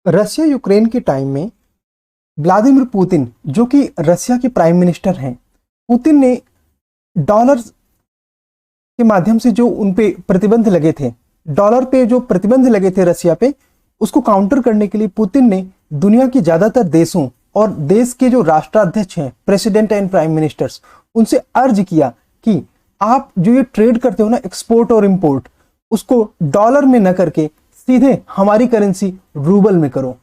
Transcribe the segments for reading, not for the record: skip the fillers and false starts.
Russia Ukraine के time में Vladimir Putin, जो कि रशिया के प्राइम मिनिस्टर हैं, पुतिन ने डॉलर के माध्यम से जो उन पे प्रतिबंध लगे थे, डॉलर पे जो प्रतिबंध लगे थे रशिया पे, उसको काउंटर करने के लिए पुतिन ने दुनिया के ज्यादातर देशों और देश के जो राष्ट्राध्यक्ष हैं, प्रेसिडेंट एंड प्राइम मिनिस्टर्स, उनसे अर्ज किया कि आप जो ये ट्रेड करते हो ना, एक्सपोर्ट और इंपोर्ट, उसको डॉलर में न करके सीधे हमारी करेंसी रूबल में करो,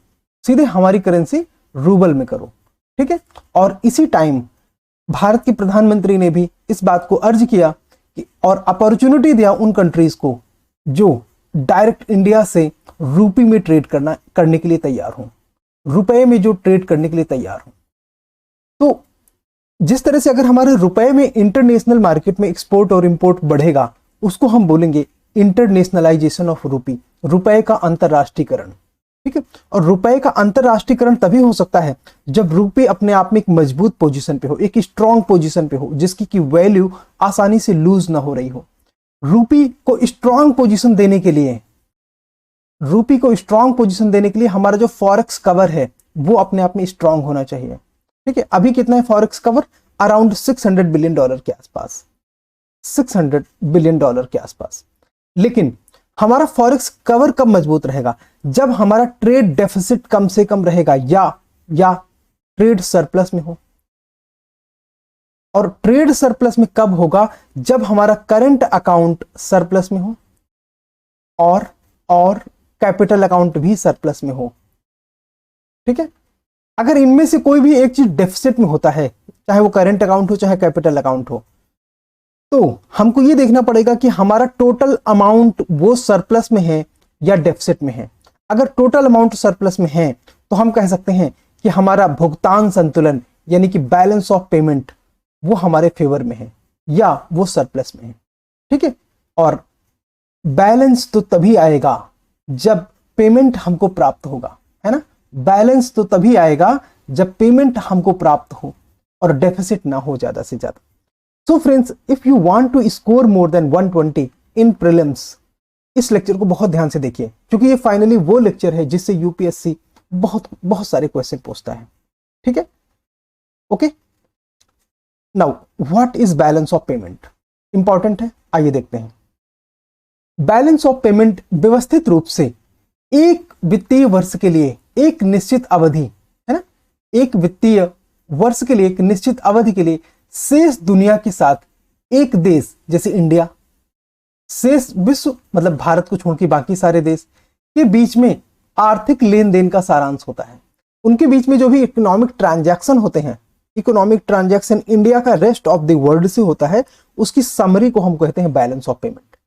सीधे हमारी करेंसी रूबल में करो। ठीक है। और इसी टाइम भारत के प्रधानमंत्री ने भी इस बात को अर्ज किया कि और अपॉर्चुनिटी दिया उन कंट्रीज को जो डायरेक्ट इंडिया से रूपी में ट्रेड करने के लिए तैयार हो, रुपए में जो ट्रेड करने के लिए तैयार हो। तो जिस तरह से अगर हमारे रुपए में इंटरनेशनल मार्केट में एक्सपोर्ट और इंपोर्ट बढ़ेगा, उसको हम बोलेंगे इंटरनेशनलाइजेशन ऑफ रूपी, रुपए का अंतरराष्ट्रीयकरण। ठीक है। और रुपए का अंतरराष्ट्रीयकरण तभी हो सकता है जब रुपये अपने आप में एक मजबूत पोजीशन पे हो, एक स्ट्रॉन्ग पोजीशन पे हो, जिसकी की वैल्यू आसानी से लूज ना हो रही हो। रूपी को स्ट्रॉन्ग पोजीशन देने के लिए, रूपी को स्ट्रॉन्ग पोजीशन देने के लिए हमारा जो फॉरेक्स कवर है वो अपने आप में स्ट्रॉन्ग होना चाहिए। ठीक है। अभी कितना है फॉरेक्स कवर? अराउंड $600 बिलियन के आसपास, $600 बिलियन के आसपास। लेकिन हमारा फॉरेक्स कवर कब मजबूत रहेगा? जब हमारा ट्रेड डेफिसिट कम से कम रहेगा या ट्रेड सरप्लस में हो। और ट्रेड सरप्लस में कब होगा? जब हमारा करंट अकाउंट सरप्लस में हो और कैपिटल अकाउंट भी सरप्लस में हो। ठीक है। अगर इनमें से कोई भी एक चीज डेफिसिट में होता है, चाहे वो करंट अकाउंट हो चाहे कैपिटल अकाउंट हो, तो हमको ये देखना पड़ेगा कि हमारा टोटल अमाउंट वो सरप्लस में है या डेफिसिट में है। अगर टोटल अमाउंट सरप्लस में है तो हम कह सकते हैं कि हमारा भुगतान संतुलन यानी कि बैलेंस ऑफ पेमेंट वो हमारे फेवर में है या वो सरप्लस में है। ठीक है। और बैलेंस तो तभी आएगा जब पेमेंट हमको प्राप्त होगा, है ना। बैलेंस तो तभी आएगा जब पेमेंट हमको प्राप्त हो और डेफिसिट ना हो ज्यादा से ज्यादा। So friends, if you want to score more than 120 in prelims, इस लेक्चर को बहुत ध्यान से देखिए, क्योंकि ये फाइनली वो लेक्चर है जिससे यूपीएससी बहुत सारे क्वेश्चन पूछता है। ठीक है। Okay. Now what is balance of payment? Important है, आइए देखते हैं। बैलेंस ऑफ पेमेंट व्यवस्थित रूप से एक वित्तीय वर्ष के लिए एक निश्चित अवधि, है ना, एक वित्तीय वर्ष के लिए एक निश्चित अवधि के लिए शेष दुनिया के साथ एक देश जैसे इंडिया, शेष विश्व मतलब भारत को छोड़ के बाकी सारे देश के बीच में आर्थिक लेन देन का सारांश होता है। उनके बीच में जो भी इकोनॉमिक ट्रांजैक्शन होते हैं, इकोनॉमिक ट्रांजैक्शन इंडिया का रेस्ट ऑफ द वर्ल्ड से होता है, उसकी समरी को हम कहते हैं बैलेंस ऑफ पेमेंट।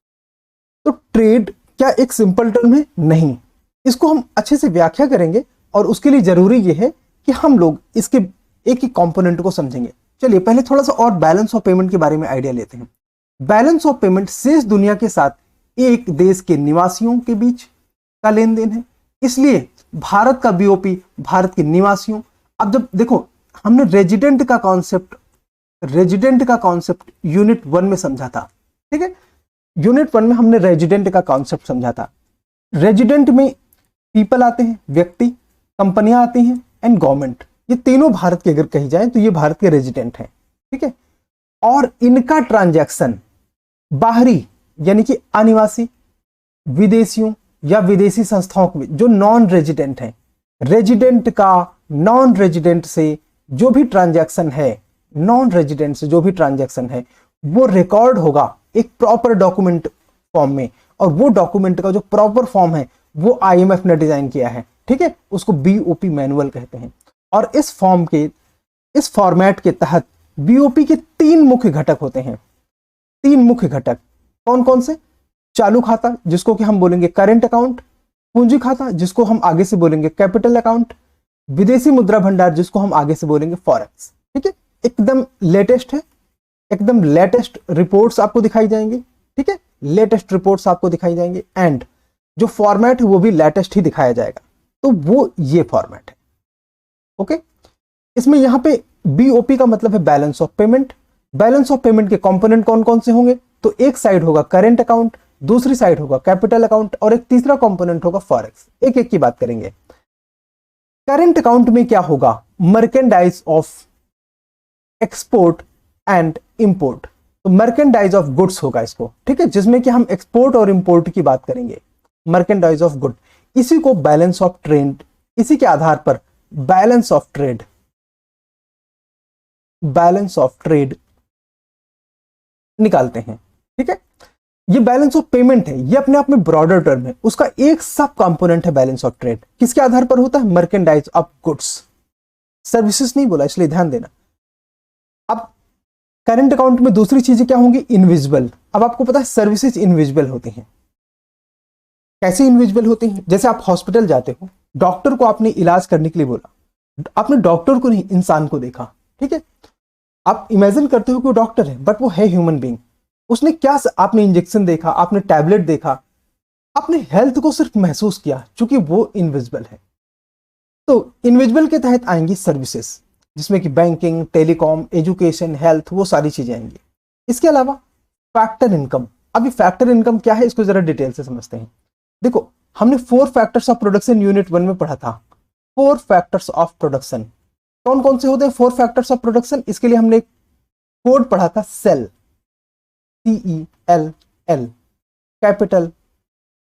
तो ट्रेड क्या एक सिंपल टर्म है? नहीं, इसको हम अच्छे से व्याख्या करेंगे और उसके लिए जरूरी यह है कि हम लोग इसके एक एक कंपोनेंट को समझेंगे। चलिए पहले थोड़ा सा और बैलेंस ऑफ पेमेंट के बारे में आइडिया लेते हैं। बैलेंस ऑफ पेमेंट शेष दुनिया के साथ एक देश के निवासियों के बीच का लेन देन है, इसलिए भारत का बीओपी भारत के निवासियों। अब जब देखो, हमने रेजिडेंट का कॉन्सेप्ट यूनिट 1 में समझा था। ठीक है। यूनिट 1 में हमने रेजिडेंट का कॉन्सेप्ट समझा था। रेजिडेंट में पीपल आते हैं, व्यक्ति, कंपनियां आती हैं एंड गवर्नमेंट। ये तीनों भारत के अगर कही जाए तो ये भारत के रेजिडेंट हैं। ठीक है। और इनका ट्रांजैक्शन बाहरी यानी कि अनिवासी, विदेशियों या विदेशी संस्थाओं के जो नॉन रेजिडेंट हैं, रेजिडेंट का नॉन रेजिडेंट से जो भी ट्रांजैक्शन है, नॉन रेजिडेंट से जो भी ट्रांजैक्शन है वो रिकॉर्ड होगा एक प्रॉपर डॉक्यूमेंट फॉर्म में, और वो डॉक्यूमेंट का जो प्रॉपर फॉर्म है वो आईएमएफ ने डिजाइन किया है। ठीक है। उसको बीओपी मैनुअल कहते हैं। और इस फॉर्मेट के तहत बीओपी के 3 मुख्य घटक होते हैं। 3 मुख्य घटक कौन कौन से? चालू खाता जिसको कि हम बोलेंगे करंट अकाउंट, पूंजी खाता जिसको हम आगे से बोलेंगे कैपिटल अकाउंट, विदेशी मुद्रा भंडार जिसको हम आगे से बोलेंगे फॉरेक्स। ठीक है। एकदम लेटेस्ट है, एकदम लेटेस्ट रिपोर्ट्स आपको दिखाई जाएंगे। ठीक है। लेटेस्ट रिपोर्ट्स आपको दिखाई जाएंगे एंड जो फॉर्मेट है वो भी लेटेस्ट ही दिखाया जाएगा। तो वो ये फॉर्मेट है। ओके। इसमें यहां पे बीओपी का मतलब है balance of payment. Balance of payment के कंपोनेंट कौन कौन से होंगे? तो एक साइड होगा करंट अकाउंट, दूसरी साइड होगा कैपिटल अकाउंट और एक तीसरा कंपोनेंट होगा फॉरेक्स। एक एक की बात करेंगे। करंट अकाउंट में क्या होगा, merchandise of export and import, तो मर्केंडाइज ऑफ गुड्स होगा इसको, ठीक है, जिसमें कि हम एक्सपोर्ट और इंपोर्ट की बात करेंगे, मर्केंडाइज ऑफ गुड, इसी को बैलेंस ऑफ ट्रेड, इसी के आधार पर balance of trade, balance of trade निकालते हैं, ठीक है। ये बैलेंस ऑफ पेमेंट है, ये अपने आप में ब्रॉडर टर्म है, उसका एक सब कंपोनेंट है बैलेंस ऑफ ट्रेड, किसके आधार पर होता है, मर्केंडाइज ऑफ गुड्स, सर्विसेज नहीं बोला इसलिए ध्यान देना। अब करंट अकाउंट में दूसरी चीजें क्या होंगी, इनविजिबल। अब आपको पता है सर्विसेज इनविजिबल होती हैं, कैसे इनविजिबल होती हैं, जैसे आप हॉस्पिटल जाते हो, डॉक्टर को आपने इलाज करने के लिए बोला, आपने डॉक्टर को नहीं इंसान को देखा, ठीक है, आप इमेजिन करते हो कि वो डॉक्टर है बट वो है ह्यूमन बीइंग, उसने क्या, आपने इंजेक्शन देखा, आपने टैबलेट देखा, आपने हेल्थ को सिर्फ महसूस किया, क्योंकि वो इनविजिबल है। तो इनविजिबल के तहत आएंगी सर्विसेज, जिसमें कि बैंकिंग, टेलीकॉम, एजुकेशन, हेल्थ, वो सारी चीजें आएंगी। इसके अलावा फैक्टर इनकम। अभी फैक्टर इनकम क्या है इसको जरा डिटेल से समझते हैं। देखो, हमने 4 फैक्टर्स ऑफ प्रोडक्शन यूनिट 1 में पढ़ा था, 4 फैक्टर्स ऑफ प्रोडक्शन। कौन कौन से होते हैं 4 फैक्टर्स ऑफ प्रोडक्शन, इसके लिए हमने एक कोड पढ़ा था, cell, CELL, capital,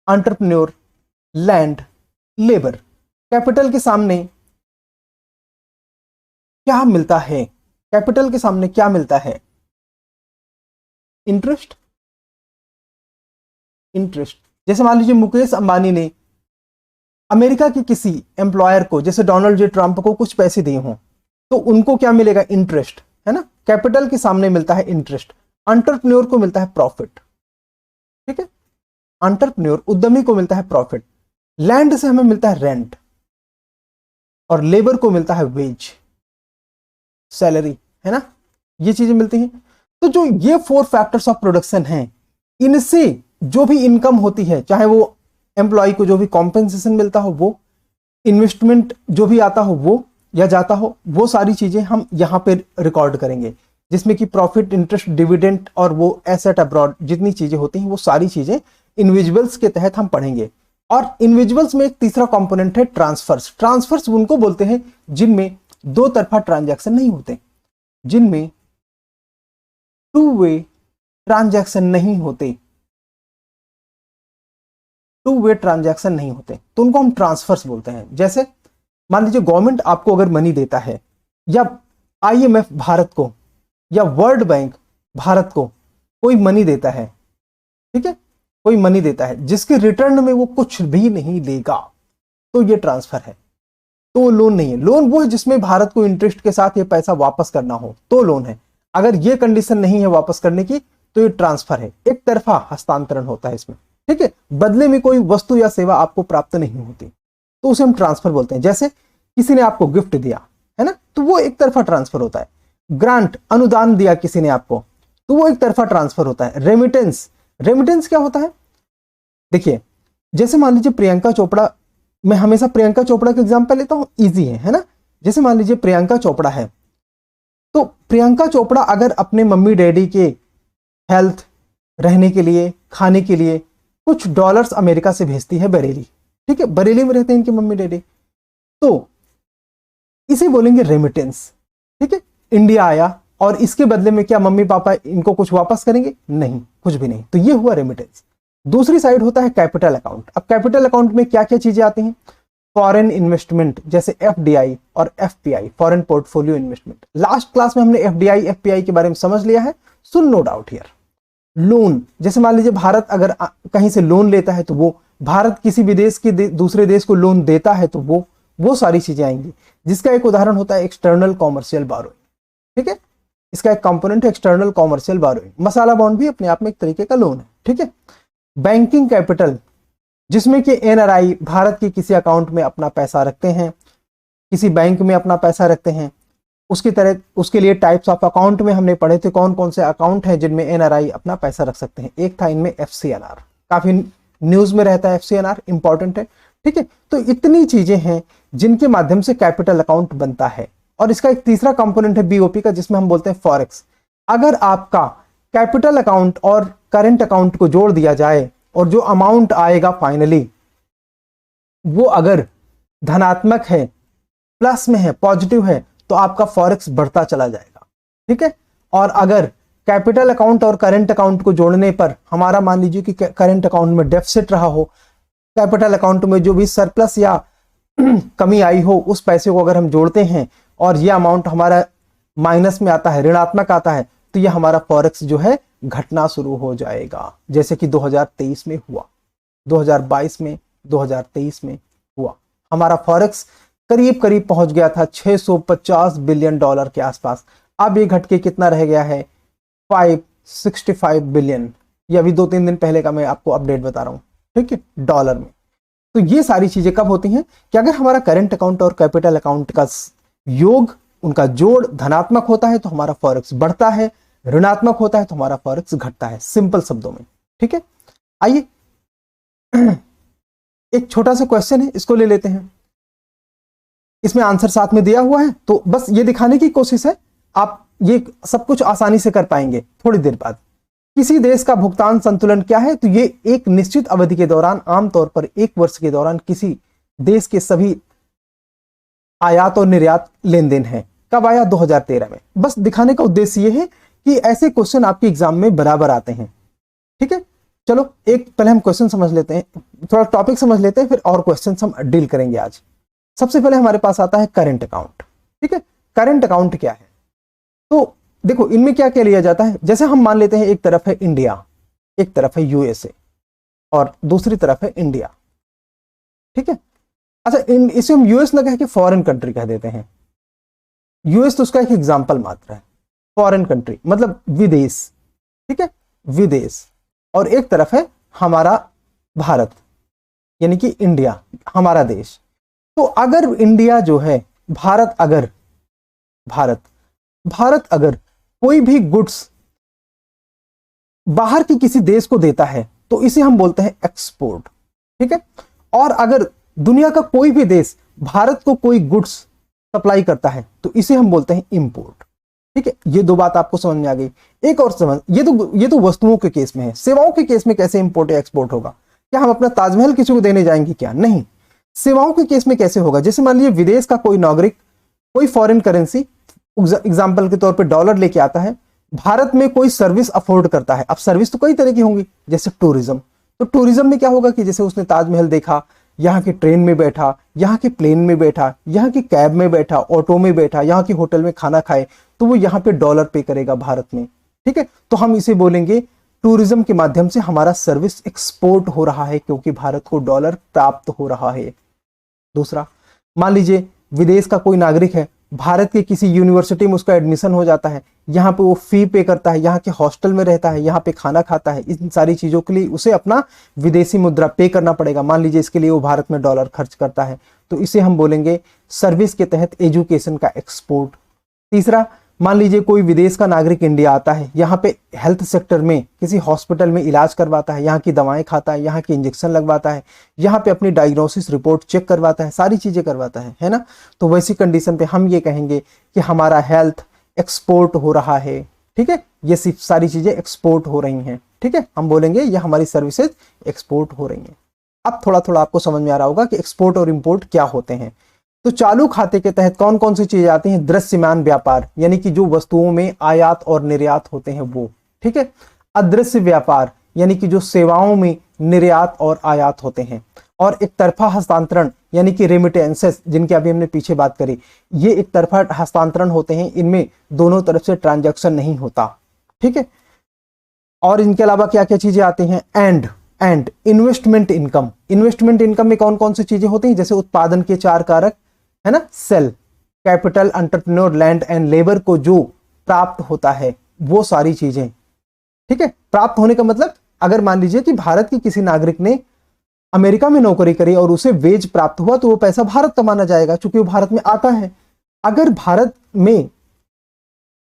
entrepreneur, land, labour. Capital के सामने क्या मिलता है, कैपिटल के सामने क्या मिलता है, इंटरेस्ट, इंटरेस्ट। जैसे मान लीजिए मुकेश अंबानी ने अमेरिका के किसी एम्प्लॉयर को, जैसे डोनाल्ड जे ट्रंप को, कुछ पैसे दिए हों, तो उनको क्या मिलेगा, इंटरेस्ट, है ना। कैपिटल के सामने मिलता है इंटरेस्ट। एंटरप्रेन्योर को मिलता है प्रॉफिट, ठीक है, एंटरप्रेन्योर उद्यमी को मिलता है प्रॉफिट। लैंड से हमें मिलता है रेंट, और लेबर को मिलता है वेज, सैलरी, है ना, ये चीजें मिलती हैं। तो जो ये 4 फैक्टर्स ऑफ प्रोडक्शन हैं, इनसे जो भी इनकम होती है, चाहे वो एम्प्लॉय को जो भी कॉम्पेंसेशन मिलता हो वो, इन्वेस्टमेंट जो भी आता हो वो या जाता हो, वो सारी चीजें हम यहां पे रिकॉर्ड करेंगे, जिसमें कि प्रॉफिट, इंटरेस्ट, डिविडेंड और वो एसेट अब्रॉड जितनी चीजें होती हैं, वो सारी चीजें इनविजिबल्स के तहत हम पढ़ेंगे। और इनविजिबल्स में एक तीसरा कंपोनेंट है ट्रांसफर्स। ट्रांसफर्स उनको बोलते हैं जिनमें 2 तरफा ट्रांजैक्शन नहीं होते, जिनमें 2 वे ट्रांजैक्शन नहीं होते, 2 वे ट्रांजैक्शन नहीं होते, तो उनको हम ट्रांसफर्स बोलते हैं। जैसे मान लीजिए गवर्नमेंट आपको अगर मनी देता है, या IMF भारत को, या वर्ल्ड बैंक भारत को कोई मनी देता है, ठीक है, कोई मनी देता है जिसके रिटर्न में वो कुछ भी नहीं लेगा, तो ये ट्रांसफर है, तो लोन नहीं है। लोन वो है जिसमें भारत को इंटरेस्ट के साथ ये पैसा वापस करना हो, तो लोन है। अगर ये कंडीशन नहीं है वापस करने की, तो ये ट्रांसफर है, एक तरफा हस्तांतरण होता है इसमें, ठीक है, बदले में कोई वस्तु या सेवा आपको प्राप्त नहीं होती, तो उसे हम ट्रांसफर बोलते हैं। जैसे किसी ने आपको गिफ्ट दिया, है ना, तो वो एक तरफा ट्रांसफर होता है। ग्रांट, अनुदान दिया किसी ने आपको, तो वो एक तरफा ट्रांसफर होता है। रेमिटेंस, रेमिटेंस क्या होता है, देखिए जैसे मान लीजिए प्रियंका चोपड़ा, मैं हमेशा प्रियंका चोपड़ा का एग्जांपल लेता हूं, इजी है ना। जैसे मान लीजिए प्रियंका चोपड़ा है, तो प्रियंका चोपड़ा अगर अपने मम्मी डैडी के हेल्थ, रहने के लिए, खाने के लिए कुछ डॉलर्स अमेरिका से भेजती है, बरेली, ठीक है, बरेली में रहते हैं इनके मम्मी डैडी, तो इसे बोलेंगे रेमिटेंस, ठीक है। इंडिया आया और इसके बदले में क्या मम्मी पापा इनको कुछ वापस करेंगे, नहीं, कुछ भी नहीं, तो ये हुआ रेमिटेंस। दूसरी साइड होता है कैपिटल अकाउंट। अब कैपिटल अकाउंट में क्या क्या चीजें आती हैं, फॉरेन इन्वेस्टमेंट, जैसे FDI और FPI, foreign portfolio investment. Last class में हमने FDI FPI के बारे में समझ लिया है, so no doubt here. Loan, जैसे मान लीजिए भारत अगर कहीं से लोन लेता है, तो वो भारत किसी विदेश के दूसरे देश को लोन देता है, तो वो सारी चीजें आएंगी, जिसका एक उदाहरण होता है एक्सटर्नल कॉमर्शियल बारोइंग, ठीक है, इसका एक कंपोनेंट है एक्सटर्नल कॉमर्शियल बारोइंग। मसाला बॉन्ड भी अपने आप में एक तरीके का लोन है, ठीक है। बैंकिंग कैपिटल, जिसमें कि NRI भारत के किसी अकाउंट में अपना पैसा रखते हैं, किसी बैंक में अपना पैसा रखते हैं, उसकी तरह उसके लिए टाइप्स ऑफ अकाउंट में हमने पढ़े थे कौन कौन से अकाउंट हैं जिनमें NRI अपना पैसा रख सकते हैं। एक था इनमें FCNR, काफी न्यूज में रहता है FCNR, इंपॉर्टेंट है, ठीक है। तो इतनी चीजें हैं जिनके माध्यम से कैपिटल अकाउंट बनता है। और इसका एक तीसरा कंपोनेंट है BOP का, जिसमें हम बोलते हैं फॉरेक्स। अगर आपका कैपिटल अकाउंट और करंट अकाउंट को जोड़ दिया जाए और जो अमाउंट आएगा फाइनली वो अगर धनात्मक है, प्लस में है, पॉजिटिव है, तो आपका फॉरेक्स बढ़ता चला जाएगा। ठीक है, और अगर कैपिटल अकाउंट और करंट अकाउंट को जोड़ने पर हमारा मान लीजिए कि करंट अकाउंट में डेफिसिट रहा हो, कैपिटल अकाउंट में जो भी सरप्लस या कमी आई हो, उस पैसे को अगर हम जोड़ते हैं और ये अमाउंट हमारा माइनस में आता है, ऋणात्मक आता है, तो ये हमारा फॉरेक्स जो है घटना शुरू हो जाएगा, जैसे कि 2023 में हुआ, 2022 में, 2023 में हुआ। हमारा फॉरेक्स करीब करीब पहुंच गया था 650 बिलियन डॉलर के आसपास। अब ये घट के कितना रह गया है, 565 बिलियन। ये अभी 2-3 दिन पहले का मैं आपको अपडेट बता रहा हूं, ठीक है, डॉलर में। तो ये सारी चीजें कब होती हैं कि अगर हमारा करंट अकाउंट और कैपिटल अकाउंट का योग, उनका जोड़ धनात्मक होता है तो हमारा फॉरेक्स बढ़ता है, ऋणात्मक होता है तो हमारा फॉरेक्स घटता है, सिंपल शब्दों में। ठीक है, आइए एक छोटा सा क्वेश्चन है, इसको ले लेते हैं। इसमें आंसर साथ में दिया हुआ है, तो बस ये दिखाने की कोशिश है, आप ये सब कुछ आसानी से कर पाएंगे थोड़ी देर बाद। किसी देश का भुगतान संतुलन क्या है, तो ये एक निश्चित अवधि के दौरान, आमतौर पर 1 वर्ष के दौरान किसी देश के सभी आयात और निर्यात लेन देन है। कब आया, 2013 में। बस दिखाने का उद्देश्य ये है कि ऐसे क्वेश्चन आपके एग्जाम में बराबर आते हैं। ठीक है, चलो एक पहले हम क्वेश्चन समझ लेते हैं, थोड़ा टॉपिक समझ लेते हैं, फिर और क्वेश्चन हम डील करेंगे आज। सबसे पहले हमारे पास आता है करंट अकाउंट। ठीक है, करंट अकाउंट क्या है, तो देखो इनमें क्या क्या लिया जाता है। जैसे हम मान लेते हैं एक तरफ है इंडिया, एक तरफ है यूएसए और दूसरी तरफ है इंडिया। ठीक है, अच्छा इसे हम यूएस ना कह के फॉरेन कंट्री कह देते हैं। यूएस तो उसका एक एग्जाम्पल मात्र है, फॉरेन कंट्री मतलब विदेश। ठीक है, विदेश। और एक तरफ है हमारा भारत, यानी कि इंडिया, हमारा देश। तो अगर इंडिया जो है, भारत अगर कोई भी गुड्स बाहर की किसी देश को देता है तो इसे हम बोलते हैं एक्सपोर्ट। ठीक है, और अगर दुनिया का कोई भी देश भारत को कोई गुड्स सप्लाई करता है तो इसे हम बोलते हैं इंपोर्ट। ठीक है, ये दो बात आपको समझ में आ गई। एक और समझ, ये तो वस्तुओं के केस में है। सेवाओं के केस में कैसे इंपोर्ट या एक्सपोर्ट होगा? क्या हम अपना ताजमहल किसी को देने जाएंगे क्या? नहीं। सेवाओं के केस में कैसे होगा? जैसे मान लीजिए विदेश का कोई नागरिक कोई फॉरेन करेंसी, एग्जाम्पल के तौर पे डॉलर लेके आता है, भारत में कोई सर्विस अफोर्ड करता है। अब सर्विस तो कई तरह की होंगी, जैसे टूरिज्म। तो टूरिज्म में क्या होगा कि जैसे उसने ताजमहल देखा, यहाँ की ट्रेन में बैठा, यहाँ के प्लेन में बैठा, यहाँ की कैब में बैठा, ऑटो में बैठा, यहाँ की होटल में खाना खाए, तो वो यहाँ पे डॉलर पे करेगा भारत में। ठीक है, तो हम इसे बोलेंगे टूरिज्म के माध्यम से हमारा सर्विस एक्सपोर्ट हो रहा है, क्योंकि भारत को डॉलर प्राप्त हो रहा है। दूसरा, मान लीजिए विदेश का कोई नागरिक है, भारत के किसी यूनिवर्सिटी में उसका एडमिशन हो जाता है, यहाँ पे वो फी पे करता है, यहाँ के हॉस्टल में रहता है, यहाँ पे खाना खाता है, इन सारी चीजों के लिए उसे अपना विदेशी मुद्रा पे करना पड़ेगा। मान लीजिए इसके लिए वो भारत में डॉलर खर्च करता है, तो इसे हम बोलेंगे सर्विस के तहत एजुकेशन का एक्सपोर्ट। तीसरा, मान लीजिए कोई विदेश का नागरिक इंडिया आता है, यहाँ पे हेल्थ सेक्टर में किसी हॉस्पिटल में इलाज करवाता है, यहाँ की दवाएं खाता है, यहाँ की इंजेक्शन लगवाता है, यहाँ पे अपनी डायग्नोसिस रिपोर्ट चेक करवाता है, सारी चीजें करवाता है ना। तो वैसी कंडीशन पे हम ये कहेंगे कि हमारा हेल्थ एक्सपोर्ट हो रहा है। ठीक है, ये सारी चीजें एक्सपोर्ट हो रही हैं। ठीक है, हम बोलेंगे ये हमारी सर्विसेज एक्सपोर्ट हो रही हैं। अब थोड़ा थोड़ा आपको समझ में आ रहा होगा कि एक्सपोर्ट और इंपोर्ट क्या होते हैं। तो चालू खाते के तहत कौन कौन सी चीजें आती हैं? दृश्यमान व्यापार, यानी कि जो वस्तुओं में आयात और निर्यात होते हैं वो। ठीक है, अदृश्य व्यापार, यानी कि जो सेवाओं में निर्यात और आयात होते हैं। और एक तरफा हस्तांतरण, यानी कि रेमिटेंसेस, जिनकी अभी हमने पीछे बात करी, ये एक तरफा हस्तांतरण होते हैं, इनमें दोनों तरफ से ट्रांजैक्शन नहीं होता। ठीक है, और इनके अलावा क्या क्या चीजें आती हैं? And investment income. Investment income में कौन कौन सी चीजें होती हैं? जैसे उत्पादन के 4 कारक है ना, cell, capital, entrepreneur, land and labour को जो प्राप्त होता है वो सारी चीजें। ठीक है, प्राप्त होने का मतलब, अगर मान लीजिए कि भारत के किसी नागरिक ने अमेरिका में नौकरी करी और उसे वेज प्राप्त हुआ, तो वो पैसा भारत का माना जाएगा, क्योंकि वो भारत में आता है। अगर भारत में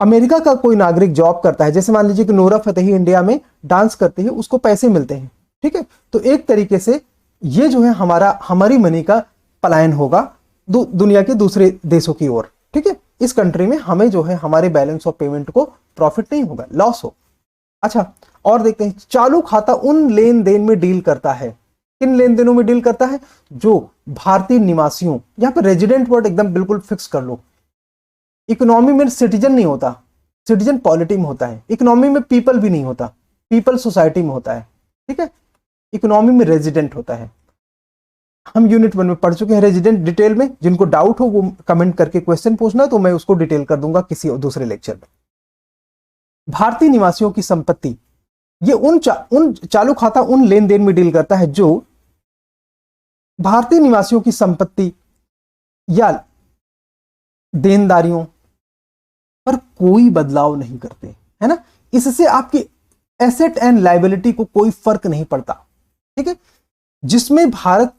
अमेरिका का कोई नागरिक जॉब करता है, जैसे मान लीजिए कि नूरा फतेही इंडिया में डांस करती है, उसको पैसे मिलते हैं। ठीक है, तो एक तरीके से ये जो है हमारी मनी का पलायन होगा दुनिया के दूसरे देशों की ओर। ठीक है, इस कंट्री में हमें जो है हमारे बैलेंस ऑफ पेमेंट को प्रॉफिट नहीं होगा, लॉस हो। अच्छा, और देखते हैं, चालू खाता उन लेन देन में डील करता है किन लेन देनों में डील करता है? जो भारतीय निवासियों, यहां पर रेजिडेंट वर्ड एकदम बिल्कुल फिक्स कर लो। इकोनॉमी में सिटीजन नहीं होता, सिटीजन पॉलिटी में होता है। इकोनॉमी में पीपल भी नहीं होता, पीपल सोसाइटी में होता है, ठीक है। इकोनॉमी में रेजिडेंट होता है। हम यूनिट 1 में पढ़ चुके हैं रेजिडेंट डिटेल में। जिनको डाउट हो वो कमेंट करके क्वेश्चन पूछना, तो मैं उसको डिटेल कर दूंगा किसी दूसरे लेक्चर में। भारतीय निवासियों की संपत्ति, ये उन चालू खाता उन लेन देन में डील करता है जो भारतीय निवासियों की संपत्ति या देनदारियों पर कोई बदलाव नहीं करते, है ना। इससे आपकी एसेट एंड लायबिलिटी को कोई फर्क नहीं पड़ता, ठीक है। जिसमें भारत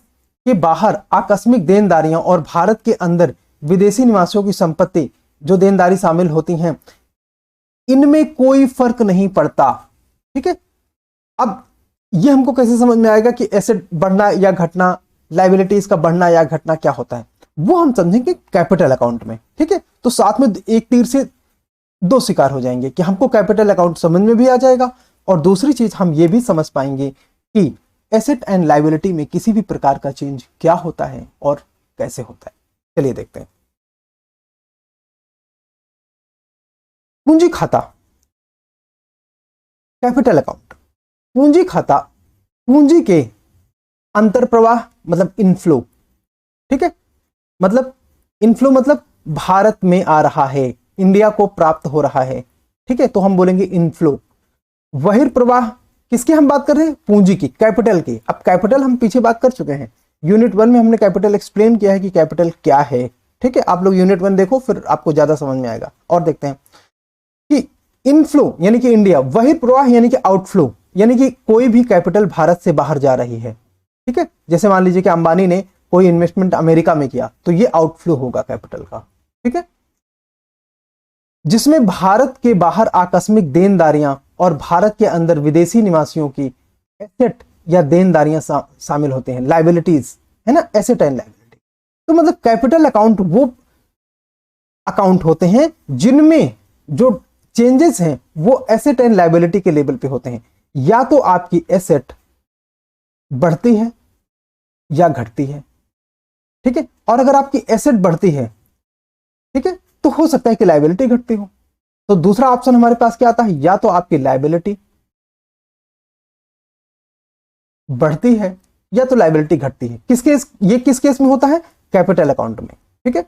के बाहर आकस्मिक देनदारियां और भारत के अंदर विदेशी निवासियों की संपत्ति जो देनदारी शामिल होती हैं, इनमें कोई फर्क नहीं पड़ता, ठीक है। अब यह हमको कैसे समझ में आएगा कि एसेट बढ़ना या घटना, लायबिलिटीज का बढ़ना या घटना क्या होता है, वो हम समझेंगे कैपिटल अकाउंट में, ठीक है। तो साथ में एक तीर से दो शिकार हो जाएंगे कि हमको कैपिटल अकाउंट समझ में भी आ जाएगा और दूसरी चीज हम ये भी समझ पाएंगे कि एसेट एंड लायबिलिटी में किसी भी प्रकार का चेंज क्या होता है और कैसे होता है। चलिए देखते हैं। पूंजी खाता, कैपिटल अकाउंट। पूंजी खाता पूंजी के अंतर प्रवाह मतलब इनफ्लो, ठीक है। मतलब इनफ्लो मतलब भारत में आ रहा है, इंडिया को प्राप्त हो रहा है, ठीक है, तो हम बोलेंगे इनफ्लो। बहिर्प्रवाह किसकी हम बात कर रहे हैं? पूंजी की, कैपिटल की। अब कैपिटल हम पीछे बात कर चुके हैं, यूनिट 1 में हमने कैपिटल एक्सप्लेन किया है कि कैपिटल क्या है, ठीक है। आप लोग यूनिट 1 देखो, फिर आपको ज्यादा समझ में आएगा। और देखते हैं कि इनफ्लो यानी कि इंडिया, बहिर्प्रवाह यानी कि आउटफ्लो, यानी कि कोई भी कैपिटल भारत से बाहर जा रही है, ठीक है। जैसे मान लीजिए कि अंबानी ने कोई इन्वेस्टमेंट अमेरिका में किया, तो ये आउटफ्लो होगा कैपिटल का, ठीक है। जिसमें भारत के बाहर आकस्मिक देनदारियां और भारत के अंदर विदेशी निवासियों की एसेट या देनदारियां शामिल होते हैं, लायबिलिटीज, है ना, एसेट एंड लायबिलिटी। तो मतलब कैपिटल अकाउंट वो अकाउंट होते हैं जिनमें जो चेंजेस हैं वो एसेट एंड लायबिलिटी के लेवल पे होते हैं। या तो आपकी एसेट बढ़ती है या घटती है, ठीक है। और अगर आपकी एसेट बढ़ती है, ठीक है, तो हो सकता है कि लायबिलिटी घटती हो। तो दूसरा ऑप्शन हमारे पास क्या आता है? या तो आपकी लायबिलिटी बढ़ती है या तो लायबिलिटी घटती है। किस केस, ये किस केस में होता है? कैपिटल अकाउंट में, ठीक है।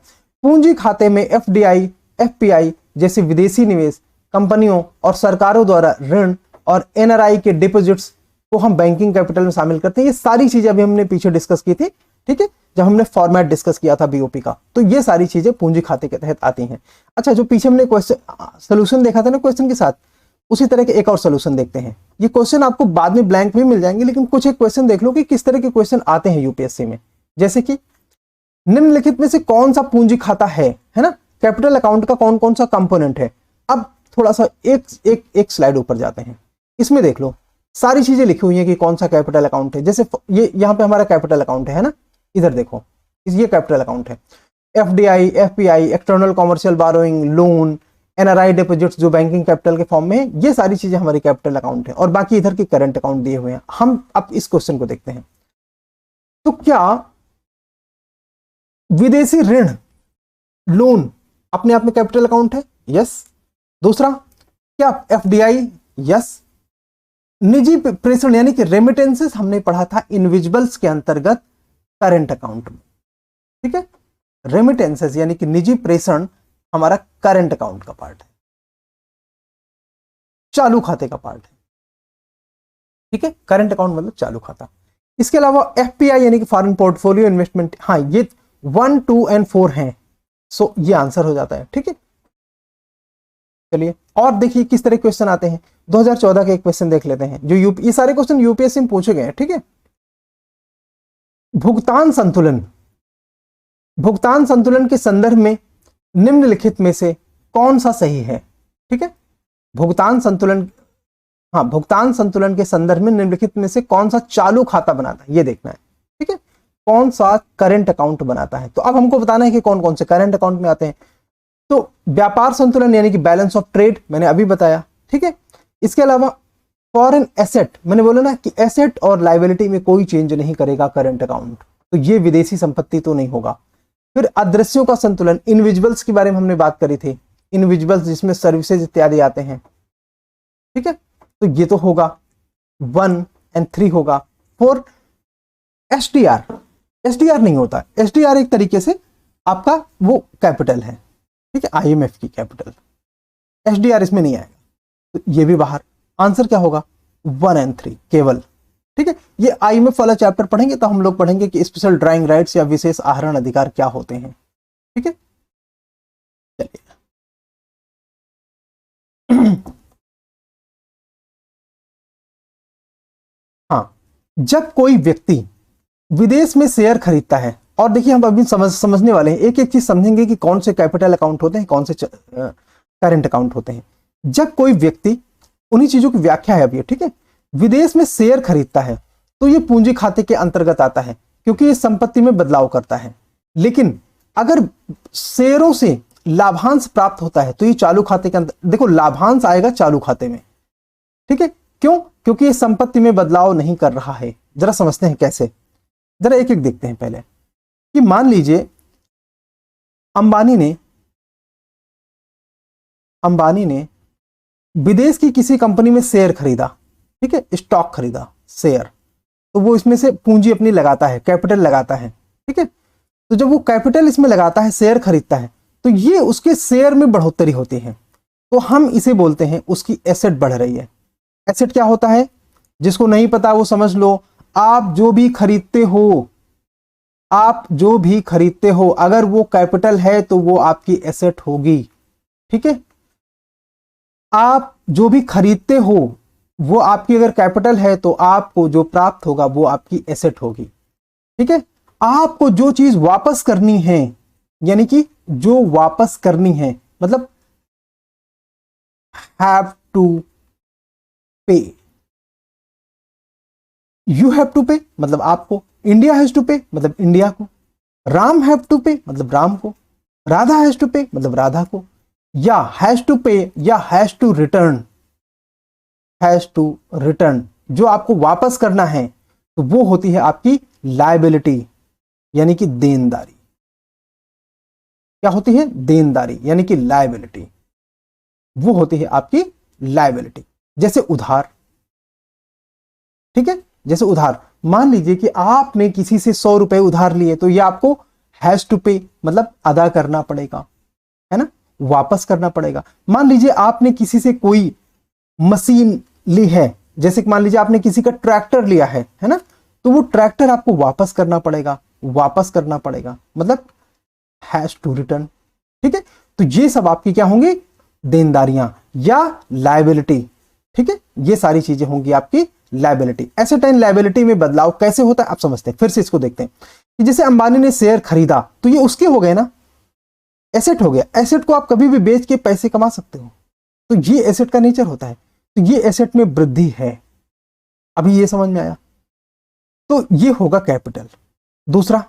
पूंजी खाते में एफडीआई, एफपीआई जैसे विदेशी निवेश, कंपनियों और सरकारों द्वारा ऋण और एनआरआई के डिपॉजिट्स को हम बैंकिंग कैपिटल में शामिल करते हैं। ये सारी चीजें अभी हमने पीछे डिस्कस की थी, ठीक है, जब हमने फॉर्मेट डिस्कस किया था बीओपी का। तो ये सारी चीजें पूंजी खाते के तहत आती हैं। अच्छा, जो पीछे हमने क्वेश्चन सोल्यूशन देखा था ना क्वेश्चन के साथ, उसी तरह के एक और सोल्यूशन देखते हैं। ये क्वेश्चन आपको बाद में ब्लैंक भी मिल जाएंगे, लेकिन कुछ एक क्वेश्चन देख लो कि किस तरह के क्वेश्चन आते हैं यूपीएससी में। जैसे कि निम्नलिखित में से कौन सा पूंजी खाता है ना, कैपिटल अकाउंट का कौन कौन सा कंपोनेंट है। अब थोड़ा सा एक स्लाइड ऊपर जाते हैं, इसमें देख लो सारी चीजें लिखी हुई है कि कौन सा कैपिटल अकाउंट है। जैसे ये यहाँ पे हमारा कैपिटल अकाउंट है ना, इधर देखो, ये कैपिटल अकाउंट है। FDI, FPI, external commercial burrowing, loan, NRI deposits जो बैंकिंग कैपिटल के फॉर्म में है, ये सारी चीजें हमारी कैपिटल अकाउंट है। और बाकी इधर के करंट अकाउंट दिए हुए हैं। हम अब इस क्वेश्चन को देखते हैं। तो क्या विदेशी ऋण, लोन अपने आप में कैपिटल अकाउंट है? यस। दूसरा, क्या एफडीआई? यस। निजी प्रेषण यानी कि रेमिटेंसेस हमने पढ़ा था इनविजिबल्स के अंतर्गत करंट अकाउंट में, ठीक है। रेमिटेंसेस यानी कि निजी प्रेषण हमारा करंट अकाउंट का पार्ट है, चालू खाते का पार्ट है, ठीक है। करंट अकाउंट मतलब चालू खाता। इसके अलावा एफपीआई यानी कि फॉरेन पोर्टफोलियो इन्वेस्टमेंट, हाँ, ये 1, 2 और 4 हैं। सो ये आंसर हो जाता है, ठीक है। चलिए और देखिए किस तरह क्वेश्चन आते हैं। 2014 के एक क्वेश्चन देख लेते हैं जो ये सारे क्वेश्चन यूपीएससी में पूछे गए हैं, ठीक है। भुगतान संतुलन, भुगतान संतुलन के संदर्भ में निम्नलिखित में से कौन सा सही है? ठीक है, भुगतान संतुलन, हाँ, भुगतान संतुलन के संदर्भ में निम्नलिखित में से कौन सा चालू खाता बनाता है, ये देखना है, ठीक है। कौन सा करंट अकाउंट बनाता है। तो अब हमको बताना है कि कौन कौन से करंट अकाउंट में आते हैं। तो व्यापार संतुलन यानी कि बैलेंस ऑफ ट्रेड मैंने अभी बताया, ठीक है। इसके अलावा फॉरेन एसेट, मैंने बोला ना कि एसेट और लायबिलिटी में कोई चेंज नहीं करेगा करंट अकाउंट, तो ये विदेशी संपत्ति तो नहीं होगा। फिर अदृश्यों का संतुलन, इनविजिबल्स के बारे में हमने बात करी थी, इनविजिबल्स जिसमें सर्विसेज इत्यादि आते हैं, ठीक है, तो ये तो होगा 1 और 3 होगा। 4 एसडीआर, एसडीआर नहीं होता, एसडीआर एक तरीके से आपका वो कैपिटल है, ठीक है, आईएमएफ की कैपिटल, एसडीआर इसमें नहीं आएगा, तो ये भी बाहर। आंसर क्या होगा 1 और 3 केवल, ठीक है। ये आईएमएफ वाला चैप्टर पढ़ेंगे तो हम लोग पढ़ेंगे कि स्पेशल ड्राइंग राइट्स या विशेष आहरण अधिकार क्या होते हैं, ठीक है। चलिए हाँ, जब कोई व्यक्ति विदेश में शेयर खरीदता है, और देखिए हम अभी समझने वाले हैं, एक एक चीज समझेंगे कि कौन से कैपिटल अकाउंट होते हैं, कौन से करंट अकाउंट होते हैं। जब कोई व्यक्ति, उन्हीं चीजों की व्याख्या है अभी, ठीक है, विदेश में शेयर खरीदता है तो ये पूंजी खाते के अंतर्गत आता है, क्योंकि ये संपत्ति में बदलाव करता है। लेकिन अगर शेयरों से लाभांश प्राप्त होता है तो ये चालू खाते के अंदर, देखो लाभांश आएगा चालू खाते में, ठीक है, क्यों? क्योंकि ये संपत्ति में बदलाव नहीं कर रहा है। जरा समझते हैं कैसे, जरा एक एक देखते हैं पहले। कि मान लीजिए अंबानी ने विदेश की किसी कंपनी में शेयर खरीदा, ठीक है, स्टॉक खरीदा, शेयर, तो वो इसमें से पूंजी अपनी लगाता है, कैपिटल लगाता है, ठीक है। तो जब वो कैपिटल इसमें लगाता है, शेयर खरीदता है, तो ये उसके शेयर में बढ़ोतरी होती है, तो हम इसे बोलते हैं उसकी एसेट बढ़ रही है। एसेट क्या होता है, जिसको नहीं पता वो समझ लो, आप जो भी खरीदते हो अगर वो कैपिटल है तो वो आपकी एसेट होगी, ठीक है। आप जो भी खरीदते हो वो आपकी अगर कैपिटल है तो आपको जो प्राप्त होगा वो आपकी एसेट होगी, ठीक है। आपको जो चीज वापस करनी है, यानी कि जो वापस करनी है, मतलब हैव टू पे, यू हैव टू पे मतलब आपको, इंडिया हैज टू पे मतलब इंडिया को, राम हैव टू पे मतलब राम को, राधा हैज टू पे मतलब राधा को, या हैज टू पे या हैज टू रिटर्न, जो आपको वापस करना है, तो वो होती है आपकी लायबिलिटी, यानी कि देनदारी। क्या होती है? देनदारी, यानी कि लायबिलिटी, वो होती है आपकी लायबिलिटी। जैसे उधार, ठीक है, जैसे उधार, मान लीजिए कि आपने किसी से 100 रुपए उधार लिए, तो ये आपको हैज टू पे मतलब अदा करना पड़ेगा, है ना, वापस करना पड़ेगा। मान लीजिए आपने किसी से कोई मशीन ली है, जैसे मान लीजिए आपने किसी का ट्रैक्टर लिया है ना, तो वो ट्रैक्टर आपको वापस करना पड़ेगा, मतलब हैज टू रिटर्न, ठीक है। तो ये सब आपकी क्या होंगी? देनदारियां या लायबिलिटी, ठीक है, ये सारी चीजें होंगी आपकी लायबिलिटी। एसेट एंड लायबिलिटी में बदलाव कैसे होता है आप समझते हैं, फिर से इसको देखते हैं कि जैसे अंबानी ने शेयर खरीदा तो ये उसके हो गए ना, एसेट हो गया। एसेट को आप कभी भी बेच के पैसे कमा सकते हो, तो ये एसेट का नेचर होता है, तो ये एसेट में वृद्धि है। अभी ये समझ में आया? तो ये होगा कैपिटल। दूसरा,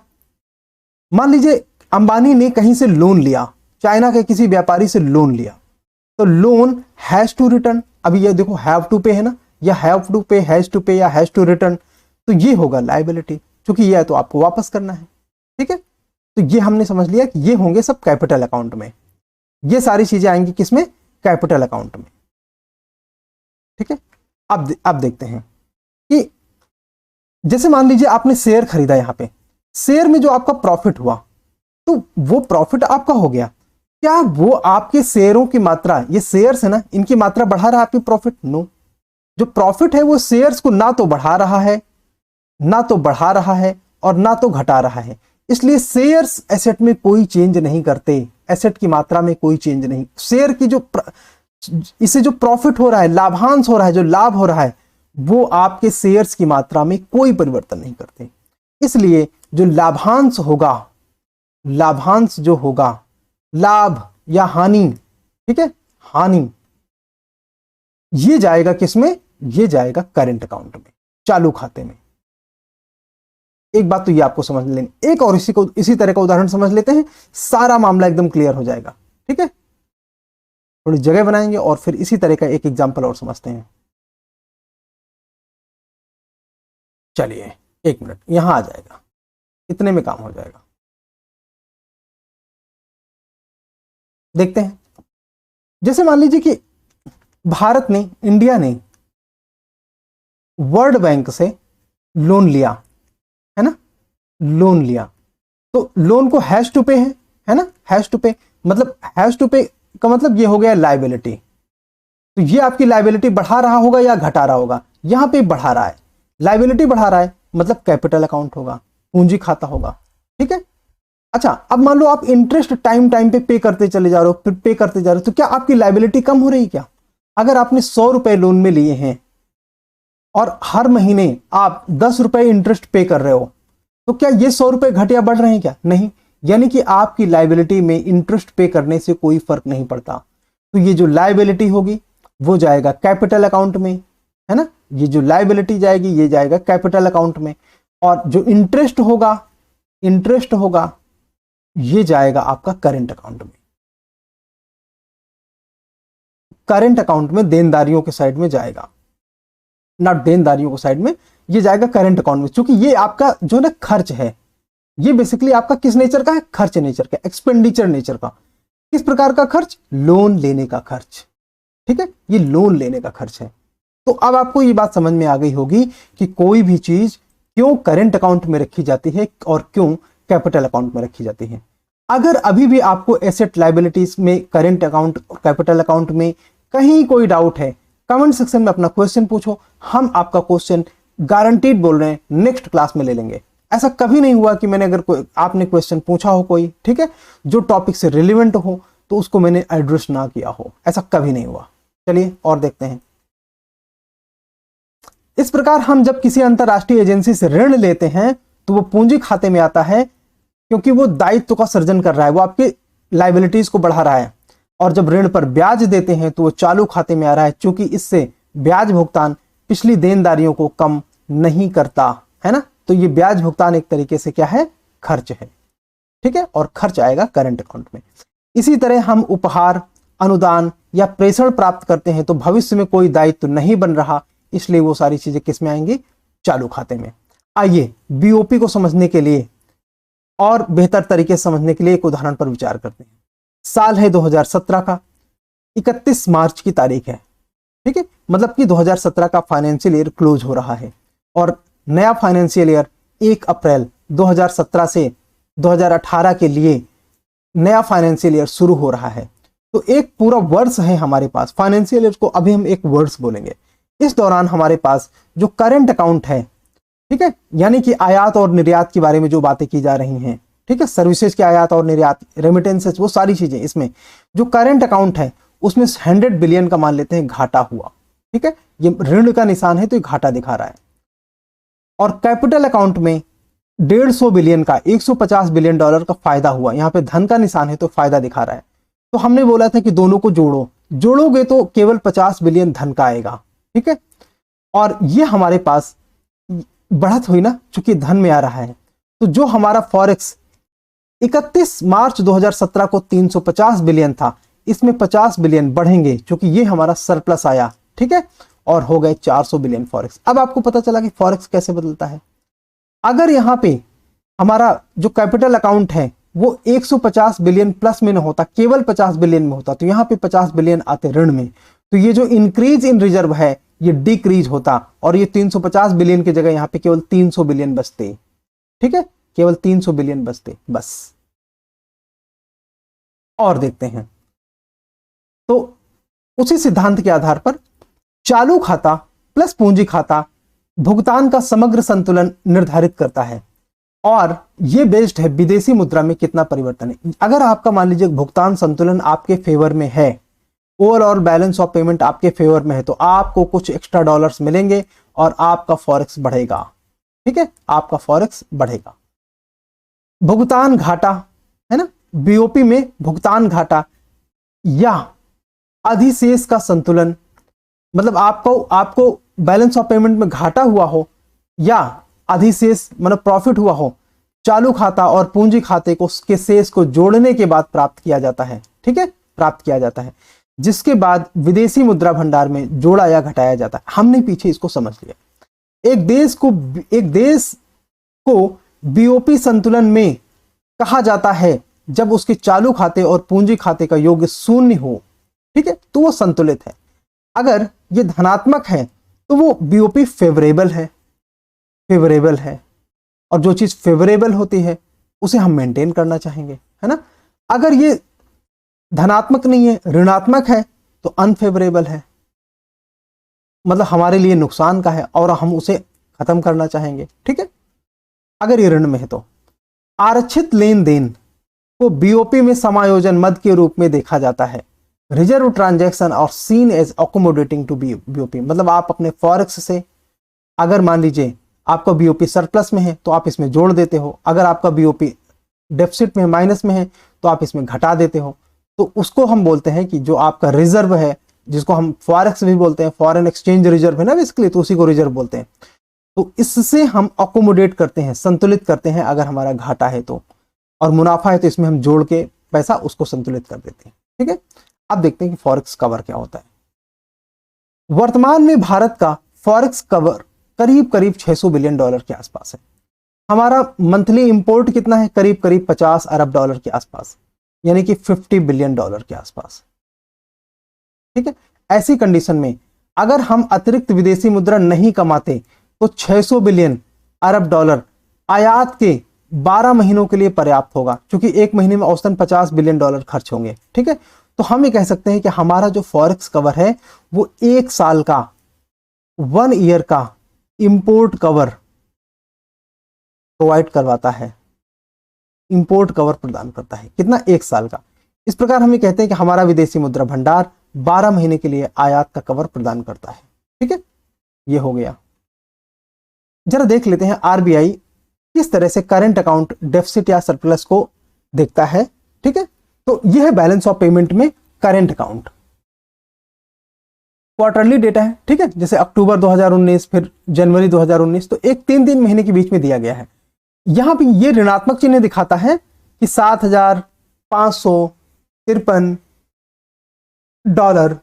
मान लीजिए अंबानी ने कहीं से लोन लिया, चाइना के किसी व्यापारी से लोन लिया, तो लोन हैज टू रिटर्न, अभी ये देखो हैव टू पे है ना, या हैव टू पे, हैज टू पे या हैज टू रिटर्न, तो ये होगा लायबिलिटी, क्योंकि ये है तो आपको वापस करना है, ठीक है। तो ये हमने समझ लिया कि ये होंगे सब कैपिटल अकाउंट में, ये सारी चीजें आएंगी किसमें? कैपिटल अकाउंट में, ठीक है। अब देखते हैं कि जैसे मान लीजिए आपने शेयर खरीदा, यहां पे शेयर में जो आपका प्रॉफिट हुआ, तो वो प्रॉफिट आपका हो गया, क्या वो आपके शेयरों की मात्रा, ये शेयर्स है ना, इनकी मात्रा बढ़ा रहा है आपकी प्रॉफिट? नो, जो प्रॉफिट है वो शेयर्स को ना तो बढ़ा रहा है और ना तो घटा रहा है, इसलिए शेयर्स एसेट में कोई चेंज नहीं करते, एसेट की मात्रा में कोई चेंज नहीं। शेयर की इससे जो प्रॉफिट हो रहा है, लाभांश हो रहा है, जो लाभ हो रहा है, वो आपके शेयर्स की मात्रा में कोई परिवर्तन नहीं करते। इसलिए जो लाभांश जो होगा, लाभ या हानि, ठीक है, हानि, ये जाएगा किसमें? ये जाएगा करंट अकाउंट में, चालू खाते में। एक बात तो ये आपको समझ लेनी, एक और इसी तरह का उदाहरण समझ लेते हैं, सारा मामला एकदम क्लियर हो जाएगा, ठीक है। थोड़ी जगह बनाएंगे और फिर इसी तरह का एक एग्जांपल और समझते हैं। चलिए 1 मिनट, यहां आ जाएगा, इतने में काम हो जाएगा। देखते हैं, जैसे मान लीजिए कि भारत ने, इंडिया ने वर्ल्ड बैंक से लोन लिया, है ना, लोन लिया, तो लोन को हैज टू पे है ना, हैज टू पे, मतलब हैज टू पे का मतलब ये हो गया लायबिलिटी। तो ये आपकी लायबिलिटी बढ़ा रहा होगा या घटा रहा होगा, यहां पे बढ़ा रहा है, लायबिलिटी बढ़ा रहा है, मतलब कैपिटल अकाउंट होगा, पूंजी खाता होगा, ठीक है। अच्छा, अब मान लो आप इंटरेस्ट टाइम टाइम पे करते चले जा रहे हो, पे करते जा रहे हो, तो क्या आपकी लायबिलिटी कम हो रही क्या? अगर आपने 100 रुपए लोन में लिए हैं और हर महीने आप 10 रुपए इंटरेस्ट पे कर रहे हो, तो क्या ये 100 रुपए घट या बढ़ रहे हैं क्या? नहीं, यानी कि आपकी लायबिलिटी में इंटरेस्ट पे करने से कोई फर्क नहीं पड़ता। तो ये जो लायबिलिटी होगी वो जाएगा कैपिटल अकाउंट में, है ना, ये जो लायबिलिटी जाएगी ये जाएगा कैपिटल अकाउंट में, और जो इंटरेस्ट होगा ये जाएगा आपका करंट अकाउंट में। करंट अकाउंट में देनदारियों के साइड में जाएगा, ना देनदारियों को साइड में, ये जाएगा करंट अकाउंट में, क्योंकि ये आपका जो ना खर्च है, ये बेसिकली आपका किस नेचर का है? खर्च नेचर का, एक्सपेंडिचर नेचर का। किस प्रकार का खर्च? लोन लेने का खर्च, ठीक है, ये लोन लेने का खर्च है। तो अब आपको ये बात समझ में आ गई होगी कि कोई भी चीज क्यों करंट अकाउंट में रखी जाती है और क्यों कैपिटल अकाउंट में रखी जाती है। अगर अभी भी आपको एसेट लायबिलिटीज में, करंट अकाउंट और कैपिटल अकाउंट में कहीं कोई डाउट है, कमेंट सेक्शन में अपना क्वेश्चन पूछो, हम आपका क्वेश्चन गारंटीड बोल रहे हैं नेक्स्ट क्लास में ले लेंगे। ऐसा कभी नहीं हुआ कि मैंने, अगर आपने क्वेश्चन पूछा हो कोई, ठीक है, जो टॉपिक से रिलेवेंट हो, तो उसको मैंने एड्रेस ना किया हो, ऐसा कभी नहीं हुआ। चलिए और देखते हैं। इस प्रकार हम जब किसी अंतरराष्ट्रीय एजेंसी से ऋण लेते हैं तो वो पूंजी खाते में आता है, क्योंकि वो दायित्व का सृजन कर रहा है, वो आपके लायबिलिटीज को बढ़ा रहा है। और जब ऋण पर ब्याज देते हैं तो वो चालू खाते में आ रहा है, क्योंकि इससे ब्याज भुगतान पिछली देनदारियों को कम नहीं करता, है ना। तो ये ब्याज भुगतान एक तरीके से क्या है? खर्च है, ठीक है, और खर्च आएगा करंट अकाउंट में। इसी तरह हम उपहार, अनुदान या प्रेषण प्राप्त करते हैं तो भविष्य में कोई दायित्व नहीं बन रहा, इसलिए वो सारी चीजें किस में आएंगी? चालू खाते में। आइए बीओपी को समझने के लिए और बेहतर तरीके से समझने के लिए एक उदाहरण पर विचार करते हैं। साल है 2017 का, 31 मार्च की तारीख है, ठीक है, मतलब कि 2017 का फाइनेंशियल ईयर क्लोज हो रहा है और नया फाइनेंशियल ईयर 1 अप्रैल 2017 से 2018 के लिए नया फाइनेंशियल ईयर शुरू हो रहा है। तो एक पूरा वर्ष है हमारे पास, फाइनेंशियल ईयर को अभी हम एक वर्ष बोलेंगे। इस दौरान हमारे पास जो करंट अकाउंट है, ठीक है, यानी कि आयात और निर्यात के बारे में जो बातें की जा रही हैं, ठीक है, सर्विसेज के आयात और निर्यात, रेमिटेंसेस, वो सारी चीजें, इसमें जो करंट अकाउंट है उसमें 100 बिलियन का मान लेते हैं घाटा हुआ, ठीक है, ये ऋण का निशान है तो ये घाटा दिखा रहा है। और कैपिटल अकाउंट में 150 बिलियन का, 150 बिलियन डॉलर का फायदा हुआ, यहाँ पे धन का निशान है तो फायदा दिखा रहा है। तो हमने बोला था कि दोनों को जोड़ोगे तो केवल 50 बिलियन धन का आएगा, ठीक है, और ये हमारे पास बढ़त हुई ना, चूंकि धन में आ रहा है। तो जो हमारा फॉरेक्स 31 मार्च 2017 को 350 बिलियन था, इसमें 50 बिलियन बढ़ेंगे क्योंकि ये हमारा सरप्लस आया, ठीक है, और हो गए 400 बिलियन फॉरेक्स। अब आपको पता चला कि फॉरेक्स कैसे बदलता है। अगर यहाँ पे हमारा जो कैपिटल अकाउंट है वो 150 बिलियन प्लस में न होता, केवल 50 बिलियन में होता, तो यहाँ पे 50 बिलियन आते ऋण में, तो ये जो इंक्रीज इन रिजर्व है ये डिक्रीज होता और ये 350 बिलियन की जगह यहाँ पे केवल 300 बिलियन बचते, ठीक है, केवल 300 बिलियन बचते बस। और देखते हैं, तो उसी सिद्धांत के आधार पर चालू खाता प्लस पूंजी खाता भुगतान का समग्र संतुलन निर्धारित करता है और यह बेस्ड है विदेशी मुद्रा में कितना परिवर्तन है। अगर आपका मान लीजिए भुगतान संतुलन आपके फेवर में है, ओवरऑल बैलेंस ऑफ पेमेंट आपके फेवर में है, तो आपको कुछ एक्स्ट्रा डॉलर्स मिलेंगे और आपका फॉरेक्स बढ़ेगा, ठीक है, आपका फॉरेक्स बढ़ेगा। भुगतान घाटा, है ना, बीओपी में भुगतान घाटा या अधिशेष का संतुलन, मतलब आपको बैलेंस ऑफ पेमेंट में घाटा हुआ हो या अधिशेष मतलब प्रॉफिट हुआ हो, चालू खाता और पूंजी खाते को के शेष को जोड़ने के बाद प्राप्त किया जाता है, ठीक है, प्राप्त किया जाता है, जिसके बाद विदेशी मुद्रा भंडार में जोड़ा या घटाया जाता है। हमने पीछे इसको समझ लिया। एक देश को बीओपी संतुलन में कहा जाता है जब उसके चालू खाते और पूंजी खाते का योग शून्य हो, ठीक है, तो वो संतुलित है। अगर ये धनात्मक है तो वो बीओपी फेवरेबल है, और जो चीज फेवरेबल होती है उसे हम मेंटेन करना चाहेंगे, है ना। अगर ये धनात्मक नहीं है, ऋणात्मक है, तो अनफेवरेबल है, मतलब हमारे लिए नुकसान का है और हम उसे खत्म करना चाहेंगे, ठीक है। अगर ये ऋण में है तो आरक्षित लेन देन को बीओपी में समायोजन मद के रूप में देखा जाता है। रिजर्व ट्रांजैक्शन और seen as accommodating to BOP, मतलब आप अपने फॉरेक्स से अगर मान लीजिए आपका बीओपी सरप्लस में है तो आप इसमें जोड़ देते हो, अगर आपका बीओपी डेफिसिट में माइनस में है तो आप इसमें घटा देते हो, तो उसको हम बोलते हैं कि जो आपका रिजर्व है, जिसको हम फॉरेक्स भी बोलते हैं, फॉरेन एक्सचेंज रिजर्व है ना बेसिकली, तो उसी को रिजर्व बोलते हैं। तो इससे हम अकोमोडेट करते हैं, संतुलित करते हैं अगर हमारा घाटा है तो, और मुनाफा है तो इसमें हम जोड़ के पैसा उसको संतुलित कर देते हैं, ठीक है। अब देखते हैं कि फॉरेक्स कवर क्या होता है। वर्तमान में भारत का फॉरेक्स कवर करीब करीब 600 बिलियन डॉलर के आसपास है। हमारा मंथली इंपोर्ट कितना है, करीब करीब 50 अरब डॉलर के आसपास, यानी कि 50 बिलियन डॉलर के आसपास, ठीक है। ऐसी कंडीशन में अगर हम अतिरिक्त विदेशी मुद्रा नहीं कमाते तो 600 बिलियन अरब डॉलर आयात के 12 महीनों के लिए पर्याप्त होगा, क्योंकि एक महीने में औसतन 50 बिलियन डॉलर खर्च होंगे, ठीक है। तो हम ये कह सकते हैं कि हमारा जो फॉरेक्स कवर है वो 1 साल का, 1 ईयर का इंपोर्ट कवर प्रोवाइड करवाता है, इंपोर्ट कवर प्रदान करता है। कितना? 1 साल का। इस प्रकार हम ये कहते हैं कि हमारा विदेशी मुद्रा भंडार 12 महीने के लिए आयात का कवर प्रदान करता है, ठीक है। ये हो गया। जरा देख लेते हैं आरबीआई किस तरह से करंट अकाउंट डेफिसिट या सरप्लस को देखता है, ठीक है। तो यह है बैलेंस ऑफ पेमेंट में करंट अकाउंट। क्वार्टरली डेटा है, ठीक है, जैसे अक्टूबर 2019 फिर जनवरी 2019, तो एक 3 महीने के बीच में दिया गया है। यहां पे ये ऋणात्मक चिन्ह दिखाता है कि 7,553 डॉलर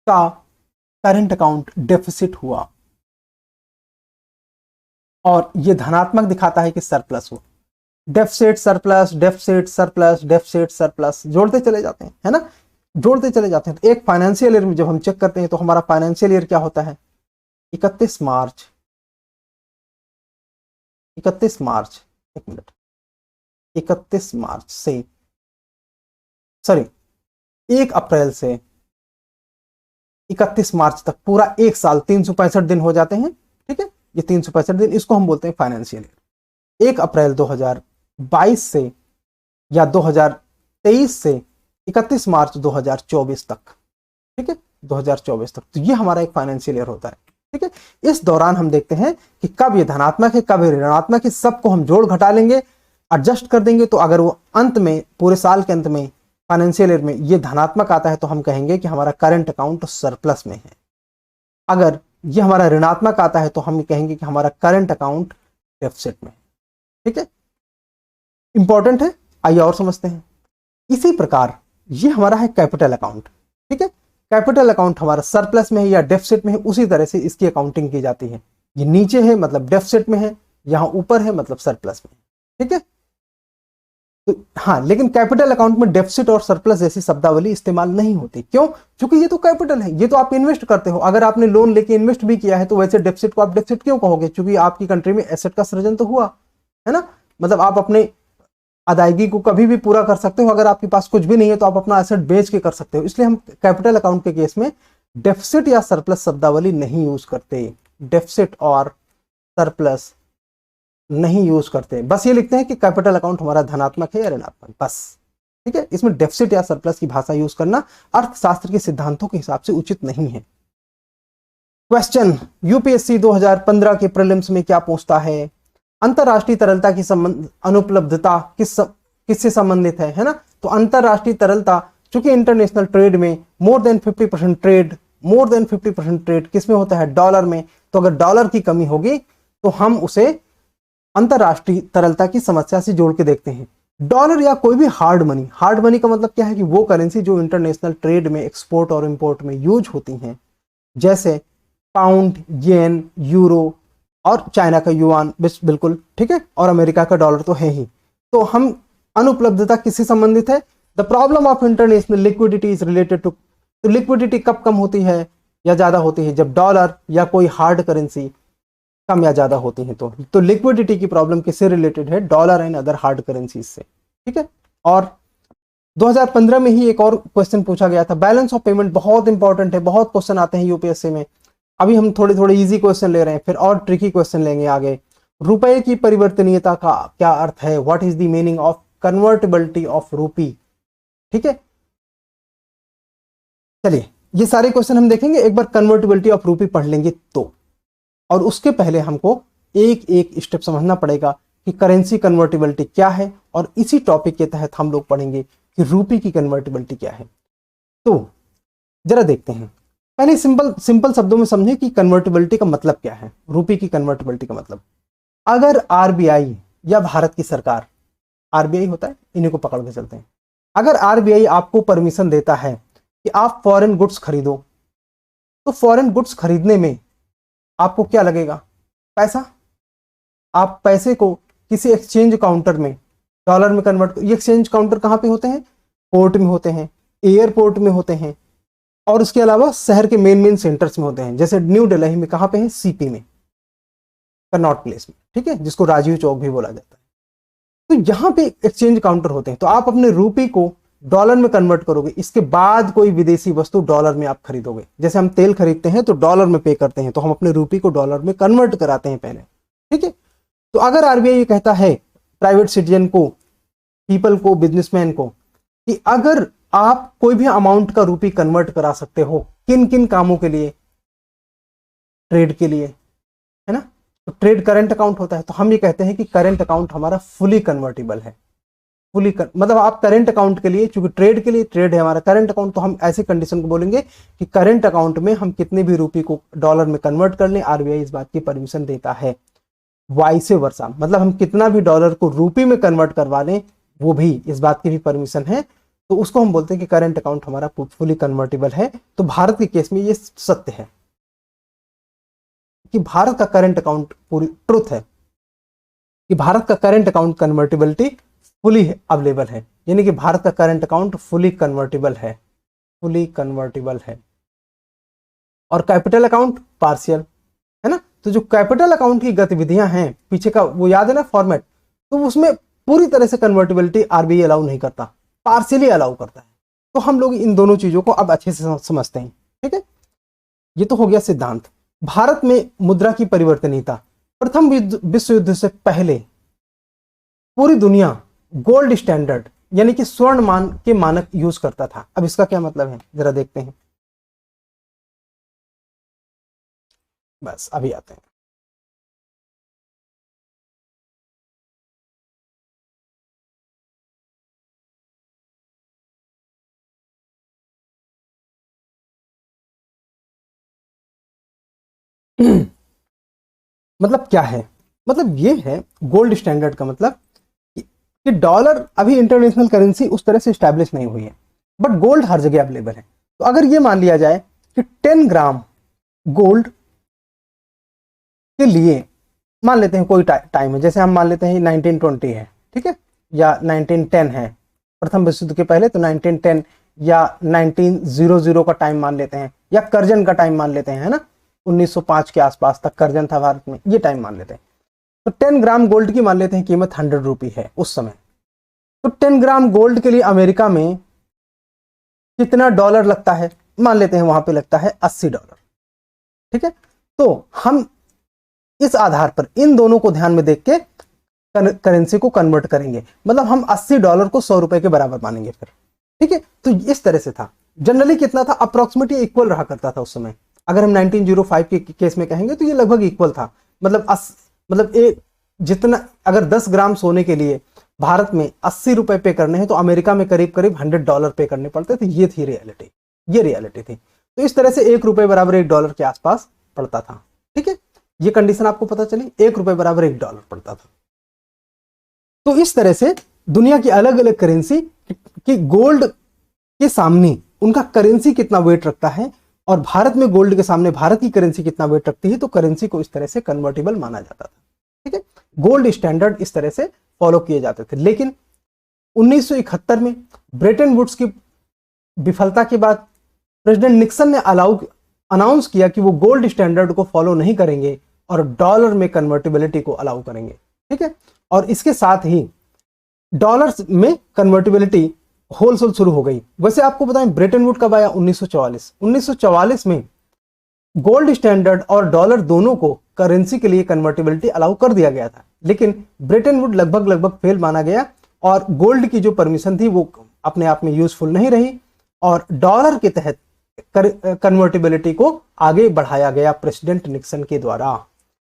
का करंट अकाउंट डेफिसिट हुआ, और ये धनात्मक दिखाता है कि सरप्लस हुआ। Deficit surplus, deficit surplus, deficit surplus, जोड़ते चले जाते हैं, है ना, जोड़ते चले जाते हैं। तो एक फाइनेंशियल ईयर में जब हम चेक करते हैं तो हमारा फाइनेंशियल ईयर क्या होता है, 31 मार्च, एक मिनट, 31 मार्च से, सॉरी 1 अप्रैल से 31 मार्च तक पूरा 1 साल, 365 दिन हो जाते हैं, ठीक है। ये 365 दिन, इसको हम बोलते हैं फाइनेंशियल ईयर। 1 अप्रैल 2022 से या 2023 से 31 मार्च 2024 तक, ठीक है, 2024 तक। तो ये हमारा एक फाइनेंशियल ईयर होता है, ठीक है। इस दौरान हम देखते हैं कि कब ये धनात्मक है, कब ये ऋणात्मक है, सबको हम जोड़ घटा लेंगे, एडजस्ट कर देंगे। तो अगर वो अंत में, पूरे साल के अंत में, फाइनेंशियल ईयर में ये धनात्मक आता है तो हम कहेंगे कि हमारा करंट अकाउंट सरप्लस में है। अगर ये हमारा ऋणात्मक आता है तो हम कहेंगे कि हमारा करंट अकाउंट डेफिसिट में, ठीक है। इंपॉर्टेंट है, आइए और समझते हैं। इसी प्रकार ये हमारा है कैपिटल अकाउंट, ठीक है। कैपिटल अकाउंट हमारा सरप्लस में है या डेफिसिट में है, उसी तरह से इसकी अकाउंटिंग की जाती है। ये नीचे है मतलब डेफिसिट में है, यहां ऊपर है मतलब सरप्लस में, ठीक है। तो हाँ, लेकिन कैपिटल अकाउंट में डेफिसिट और सरप्लस जैसी शब्दावली इस्तेमाल नहीं होती। क्यों? क्योंकि ये तो कैपिटल है, ये तो आप इन्वेस्ट करते हो। अगर आपने लोन लेके इन्वेस्ट भी किया है तो वैसे डेफिसिट को आप डेफिसिट क्यों कहोगे? क्योंकि आपकी कंट्री में एसेट का सृजन तो हुआ है ना, मतलब आप अपने अदायगी को कभी भी पूरा कर सकते हो। अगर आपके पास कुछ भी नहीं है तो आप अपना एसेट बेच के कर सकते हो। इसलिए हम कैपिटल अकाउंट के केस में डेफिसिट या सरप्लस शब्दावली नहीं यूज करते, डेफिसिट और सरप्लस नहीं यूज करते। बस ये लिखते हैं कि कैपिटल अकाउंट हमारा धनात्मक है या ऋणात्मक, बस, ठीक है। इसमें डेफिसिट या सरप्लस की भाषा यूज करना अर्थशास्त्र के सिद्धांतों के हिसाब से उचित नहीं है। क्वेश्चन यूपीएससी 2015 के प्रीलिम्स में क्या पूछता है? अंतरराष्ट्रीय तरलता की अनुपलब्धता किससे संबंधित है ना। तो अंतरराष्ट्रीय तरलता, चूंकि इंटरनेशनल ट्रेड में मोर देन 50% ट्रेड किसमें होता है? डॉलर में। तो अगर डॉलर की कमी होगी तो हम उसे अंतरराष्ट्रीय तरलता की समस्या से जोड़ के देखते हैं। डॉलर या कोई भी हार्ड मनी का मतलब क्या है कि वो करेंसी जो इंटरनेशनल ट्रेड में एक्सपोर्ट और इंपोर्ट में यूज होती हैं, जैसे पाउंड, येन, यूरो और चाइना का युआन बिल्कुल ठीक है, और अमेरिका का डॉलर तो है ही। तो हम अनुपलब्धता किससे संबंधित है? The problem of international liquidity is related to. तो लिक्विडिटी कब कम होती है या ज्यादा होती है? जब डॉलर या कोई हार्ड करेंसी कम या ज्यादा होती है। तो लिक्विडिटी की प्रॉब्लम किससे रिलेटेड है? Dollar and other hard currencies से, ठीक है। और 2015 में ही एक और क्वेश्चन पूछा गया था, बैलेंस ऑफ पेमेंट बहुत इंपॉर्टेंट है, बहुत क्वेश्चन आते हैं यूपीएससी में। अभी हम थोड़े थोड़े इजी क्वेश्चन ले रहे हैं, फिर और ट्रिकी क्वेश्चन लेंगे आगे। रुपए की परिवर्तनीयता का क्या अर्थ है? What is the meaning of convertibility of रूपी, ठीक है। चलिए ये सारे क्वेश्चन हम देखेंगे, एक बार कन्वर्टिबिलिटी ऑफ रूपी पढ़ लेंगे तो। और उसके पहले हमको एक एक स्टेप समझना पड़ेगा कि करेंसी कन्वर्टिबिलिटी क्या है, और इसी टॉपिक के तहत हम लोग पढ़ेंगे कि रूपी की कन्वर्टिबिलिटी क्या है। तो जरा देखते हैं, पहले सिंपल शब्दों में समझें कि कन्वर्टिबिलिटी का मतलब क्या है। रूपी की कन्वर्टिबिलिटी का मतलब, अगर आरबीआई या भारत की सरकार, आरबीआई होता है, इन्हीं को पकड़ के चलते हैं, अगर आरबीआई आपको परमिशन देता है कि आप फॉरेन गुड्स खरीदो, तो फॉरेन गुड्स खरीदने में आपको क्या लगेगा? पैसा। आप पैसे को किसी एक्सचेंज काउंटर में डॉलर में कन्वर्ट, ये एक्सचेंज काउंटर कहाँ पे होते हैं? पोर्ट में होते हैं, एयरपोर्ट में होते हैं, और उसके अलावा शहर के मेन सेंटर्स में होते हैं। जैसे न्यू दिल्ली में कहाँ पे है? सीपी में, कनॉट प्लेस में, ठीक है, जिसको राजीव चौक भी बोला जाता है। तो यहाँ पे एक्सचेंज काउंटर होते हैं। तो आप अपने रूपी को डॉलर में कन्वर्ट करोगे, इसके बाद कोई विदेशी वस्तु डॉलर में आप खरीदोगे। जैसे हम तेल खरीदते हैं तो डॉलर में पे करते हैं, तो हम अपने रूपी को डॉलर में कन्वर्ट कराते हैं पहले, ठीक है। तो अगर आरबीआई ये कहता है प्राइवेट सिटीजन को, पीपल को, बिजनेसमैन को, कि अगर आप कोई भी अमाउंट का रूपी कन्वर्ट करा सकते हो, किन किन कामों के लिए? ट्रेड के लिए, है ना। तो ट्रेड करंट अकाउंट होता है, तो हम ये कहते हैं कि करंट अकाउंट हमारा फुली कन्वर्टिबल है। मतलब आप करंट अकाउंट के लिए, चूंकि ट्रेड के लिए ट्रेड है हमारा करंट अकाउंट, तो हम ऐसे कंडीशन को बोलेंगे कि करंट अकाउंट में हम कितने भी रूपी को डॉलर में कन्वर्ट कर लें, आरबीआई इस बात की परमिशन देता है। वाइसे वर्सा, मतलब हम कितना भी डॉलर को रूपी में कन्वर्ट करवा लें, वो भी इस बात की भी परमिशन है। तो उसको हम बोलते हैं कि करंट अकाउंट हमारा फुली कन्वर्टिबल है। तो भारत के केस में ये सत्य है कि भारत का करंट अकाउंट, पूरी ट्रुथ है कि भारत का current account convertibility fully available है, यानी कि भारत का करंट अकाउंट फुली कन्वर्टिबल है, फुली कन्वर्टिबल है। और कैपिटल अकाउंट पार्शियल, है ना। तो जो कैपिटल अकाउंट की गतिविधियां हैं पीछे का, वो याद है ना फॉर्मेट, तो उसमें पूरी तरह से कन्वर्टिबिलिटी आरबीआई अलाउ नहीं करता, पार्शियली अलाउ करता है। तो हम लोग इन दोनों चीजों को अब अच्छे से समझते हैं, ठीक है। ये तो हो गया सिद्धांत। भारत में मुद्रा की परिवर्तनीयता, प्रथम विश्व युद्ध से पहले पूरी दुनिया गोल्ड स्टैंडर्ड यानी कि स्वर्ण मान के मानक यूज करता था। अब इसका क्या मतलब है जरा देखते हैं, बस अभी आते हैं। मतलब क्या है? मतलब ये है गोल्ड स्टैंडर्ड का मतलब कि डॉलर अभी इंटरनेशनल करेंसी उस तरह से स्टैब्लिश नहीं हुई है, बट गोल्ड हर जगह अवेलेबल है। तो अगर ये मान लिया जाए कि 10 ग्राम गोल्ड के लिए, मान लेते हैं कोई टाइम है, जैसे हम मान लेते हैं 1920 है, ठीक है, या 1910 है, प्रथम विश्व युद्ध के पहले, तो 1910 या 1900 का टाइम मान लेते हैं, या कर्जन का टाइम मान लेते हैं, है ना, 1905 के आसपास तक कर्जन था भारत में, ये टाइम मान लेते हैं। तो 10 ग्राम गोल्ड की मान लेते हैं कीमत 100 रुपी है उस समय। तो 10 ग्राम गोल्ड के लिए अमेरिका में कितना डॉलर लगता है? मान लेते हैं वहां पे लगता है $80, ठीक है। तो हम इस आधार पर इन दोनों को ध्यान में देख के करेंसी को कन्वर्ट करेंगे, मतलब हम $80 को 100 रुपए के बराबर मानेंगे फिर, ठीक है। तो इस तरह से था, जनरली कितना था, अप्रोक्सीमेटली इक्वल रहा करता था उस समय। अगर हम 1905 के केस में कहेंगे तो ये लगभग इक्वल था, मतलब एक जितना, अगर 10 ग्राम सोने के लिए भारत में 80 रुपए पे करने हैं तो अमेरिका में करीब करीब $100 पे करने पड़ते थे। ये थी रियलिटी, ये रियलिटी थी। तो इस तरह से 1 रुपए बराबर $1 के आसपास पड़ता था, ठीक है। ये कंडीशन आपको पता चली, 1 रुपए बराबर $1 पड़ता था। तो इस तरह से दुनिया की अलग अलग करेंसी की गोल्ड के सामने उनका करेंसी कितना वेट रखता है, और भारत में गोल्ड के सामने भारत की करेंसी कितना वेट रखती है, तो करेंसी को इस तरह से कन्वर्टेबल माना जाता था। ठीक है, गोल्ड स्टैंडर्ड इस तरह से फॉलो किए जाते थे। लेकिन 1971 में ब्रेटन वुड्स की विफलता के बाद प्रेसिडेंट निक्सन ने अनाउंस किया कि वो गोल्ड स्टैंडर्ड को फॉलो नहीं करेंगे और डॉलर में कन्वर्टिबिलिटी को अलाउ करेंगे। ठीक है, और इसके साथ ही डॉलर्स में कन्वर्टिबिलिटी होलसेल शुरू हो गई। वैसे आपको बताएं ब्रेटन वुड कब आया, 1944। 1944 में गोल्ड स्टैंडर्ड और डॉलर दोनों को करेंसी के लिए कन्वर्टिबिलिटी अलाउ कर दिया गया था, लेकिन ब्रेटन वुड लगभग फेल माना गया और गोल्ड की जो परमिशन थी वो अपने आप में यूजफुल नहीं रही और डॉलर के तहत कन्वर्टिबिलिटी को आगे बढ़ाया गया प्रेसिडेंट निक्सन के द्वारा।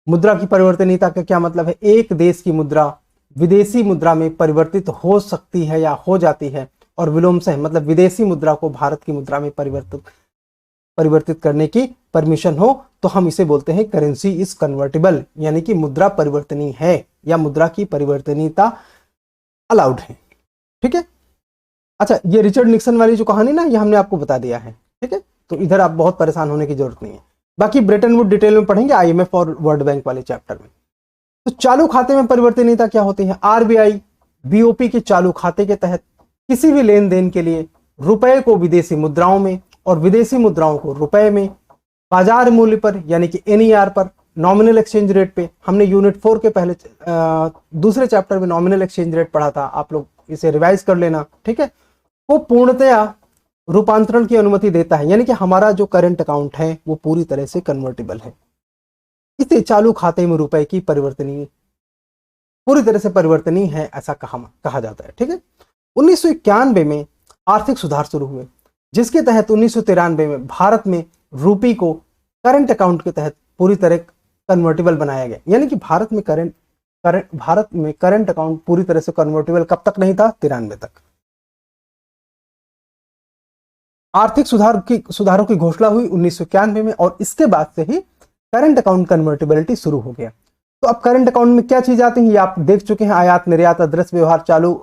मुद्रा की परिवर्तनीयता का क्या मतलब है? एक देश की मुद्रा विदेशी मुद्रा में परिवर्तित हो सकती है या हो जाती है और विलोम से मतलब विदेशी मुद्रा को भारत की मुद्रा में परिवर्तित करने की परमिशन हो तो हम इसे बोलते हैं करेंसी इज कन्वर्टेबल, यानी कि मुद्रा परिवर्तनीय है या मुद्रा की परिवर्तनीयता अलाउड है। ठीक है, अच्छा ये रिचर्ड निक्सन वाली जो कहानी ना, ये हमने आपको बता दिया है। ठीक है, तो इधर आप बहुत परेशान होने की जरूरत नहीं है। बाकी ब्रेटन वुड डिटेल में पढ़ेंगे आईएमएफ और वर्ल्ड बैंक वाले चैप्टर में। तो चालू खाते में परिवर्तनीयता क्या होती है? आरबीआई बीओपी के चालू खाते के तहत किसी भी लेन देन के लिए रुपए को विदेशी मुद्राओं में और विदेशी मुद्राओं को रुपए में बाजार मूल्य पर यानी कि एनईआर पर, नॉमिनल एक्सचेंज रेट पे, हमने यूनिट 4 के पहले दूसरे चैप्टर में नॉमिनल एक्सचेंज रेट पढ़ा था, आप लोग इसे रिवाइज कर लेना। ठीक है, वो पूर्णतया रूपांतरण की अनुमति देता है, यानी कि हमारा जो करंट अकाउंट है वो पूरी तरह से कन्वर्टेबल है। इसे चालू खाते में रुपए की पूरी तरह से परिवर्तनीय है ऐसा कहा जाता है। ठीक है, 1991 में आर्थिक सुधार शुरू हुए जिसके तहत 1993 में भारत में रूपी को करंट अकाउंट के तहत पूरी तरह कन्वर्टेबल बनाया गया, यानी कि भारत में करंट अकाउंट पूरी तरह से कन्वर्टेबल कब तक नहीं था? 93 तक। आर्थिक सुधारों की घोषणा हुई 1991 में और इसके बाद से ही करंट अकाउंट कन्वर्टेबिलिटी शुरू हो गया। तो अब करंट अकाउंट में क्या चीज आती है ये आप देख चुके हैं, आयात निर्यात अदृश्य व्यवहार चालू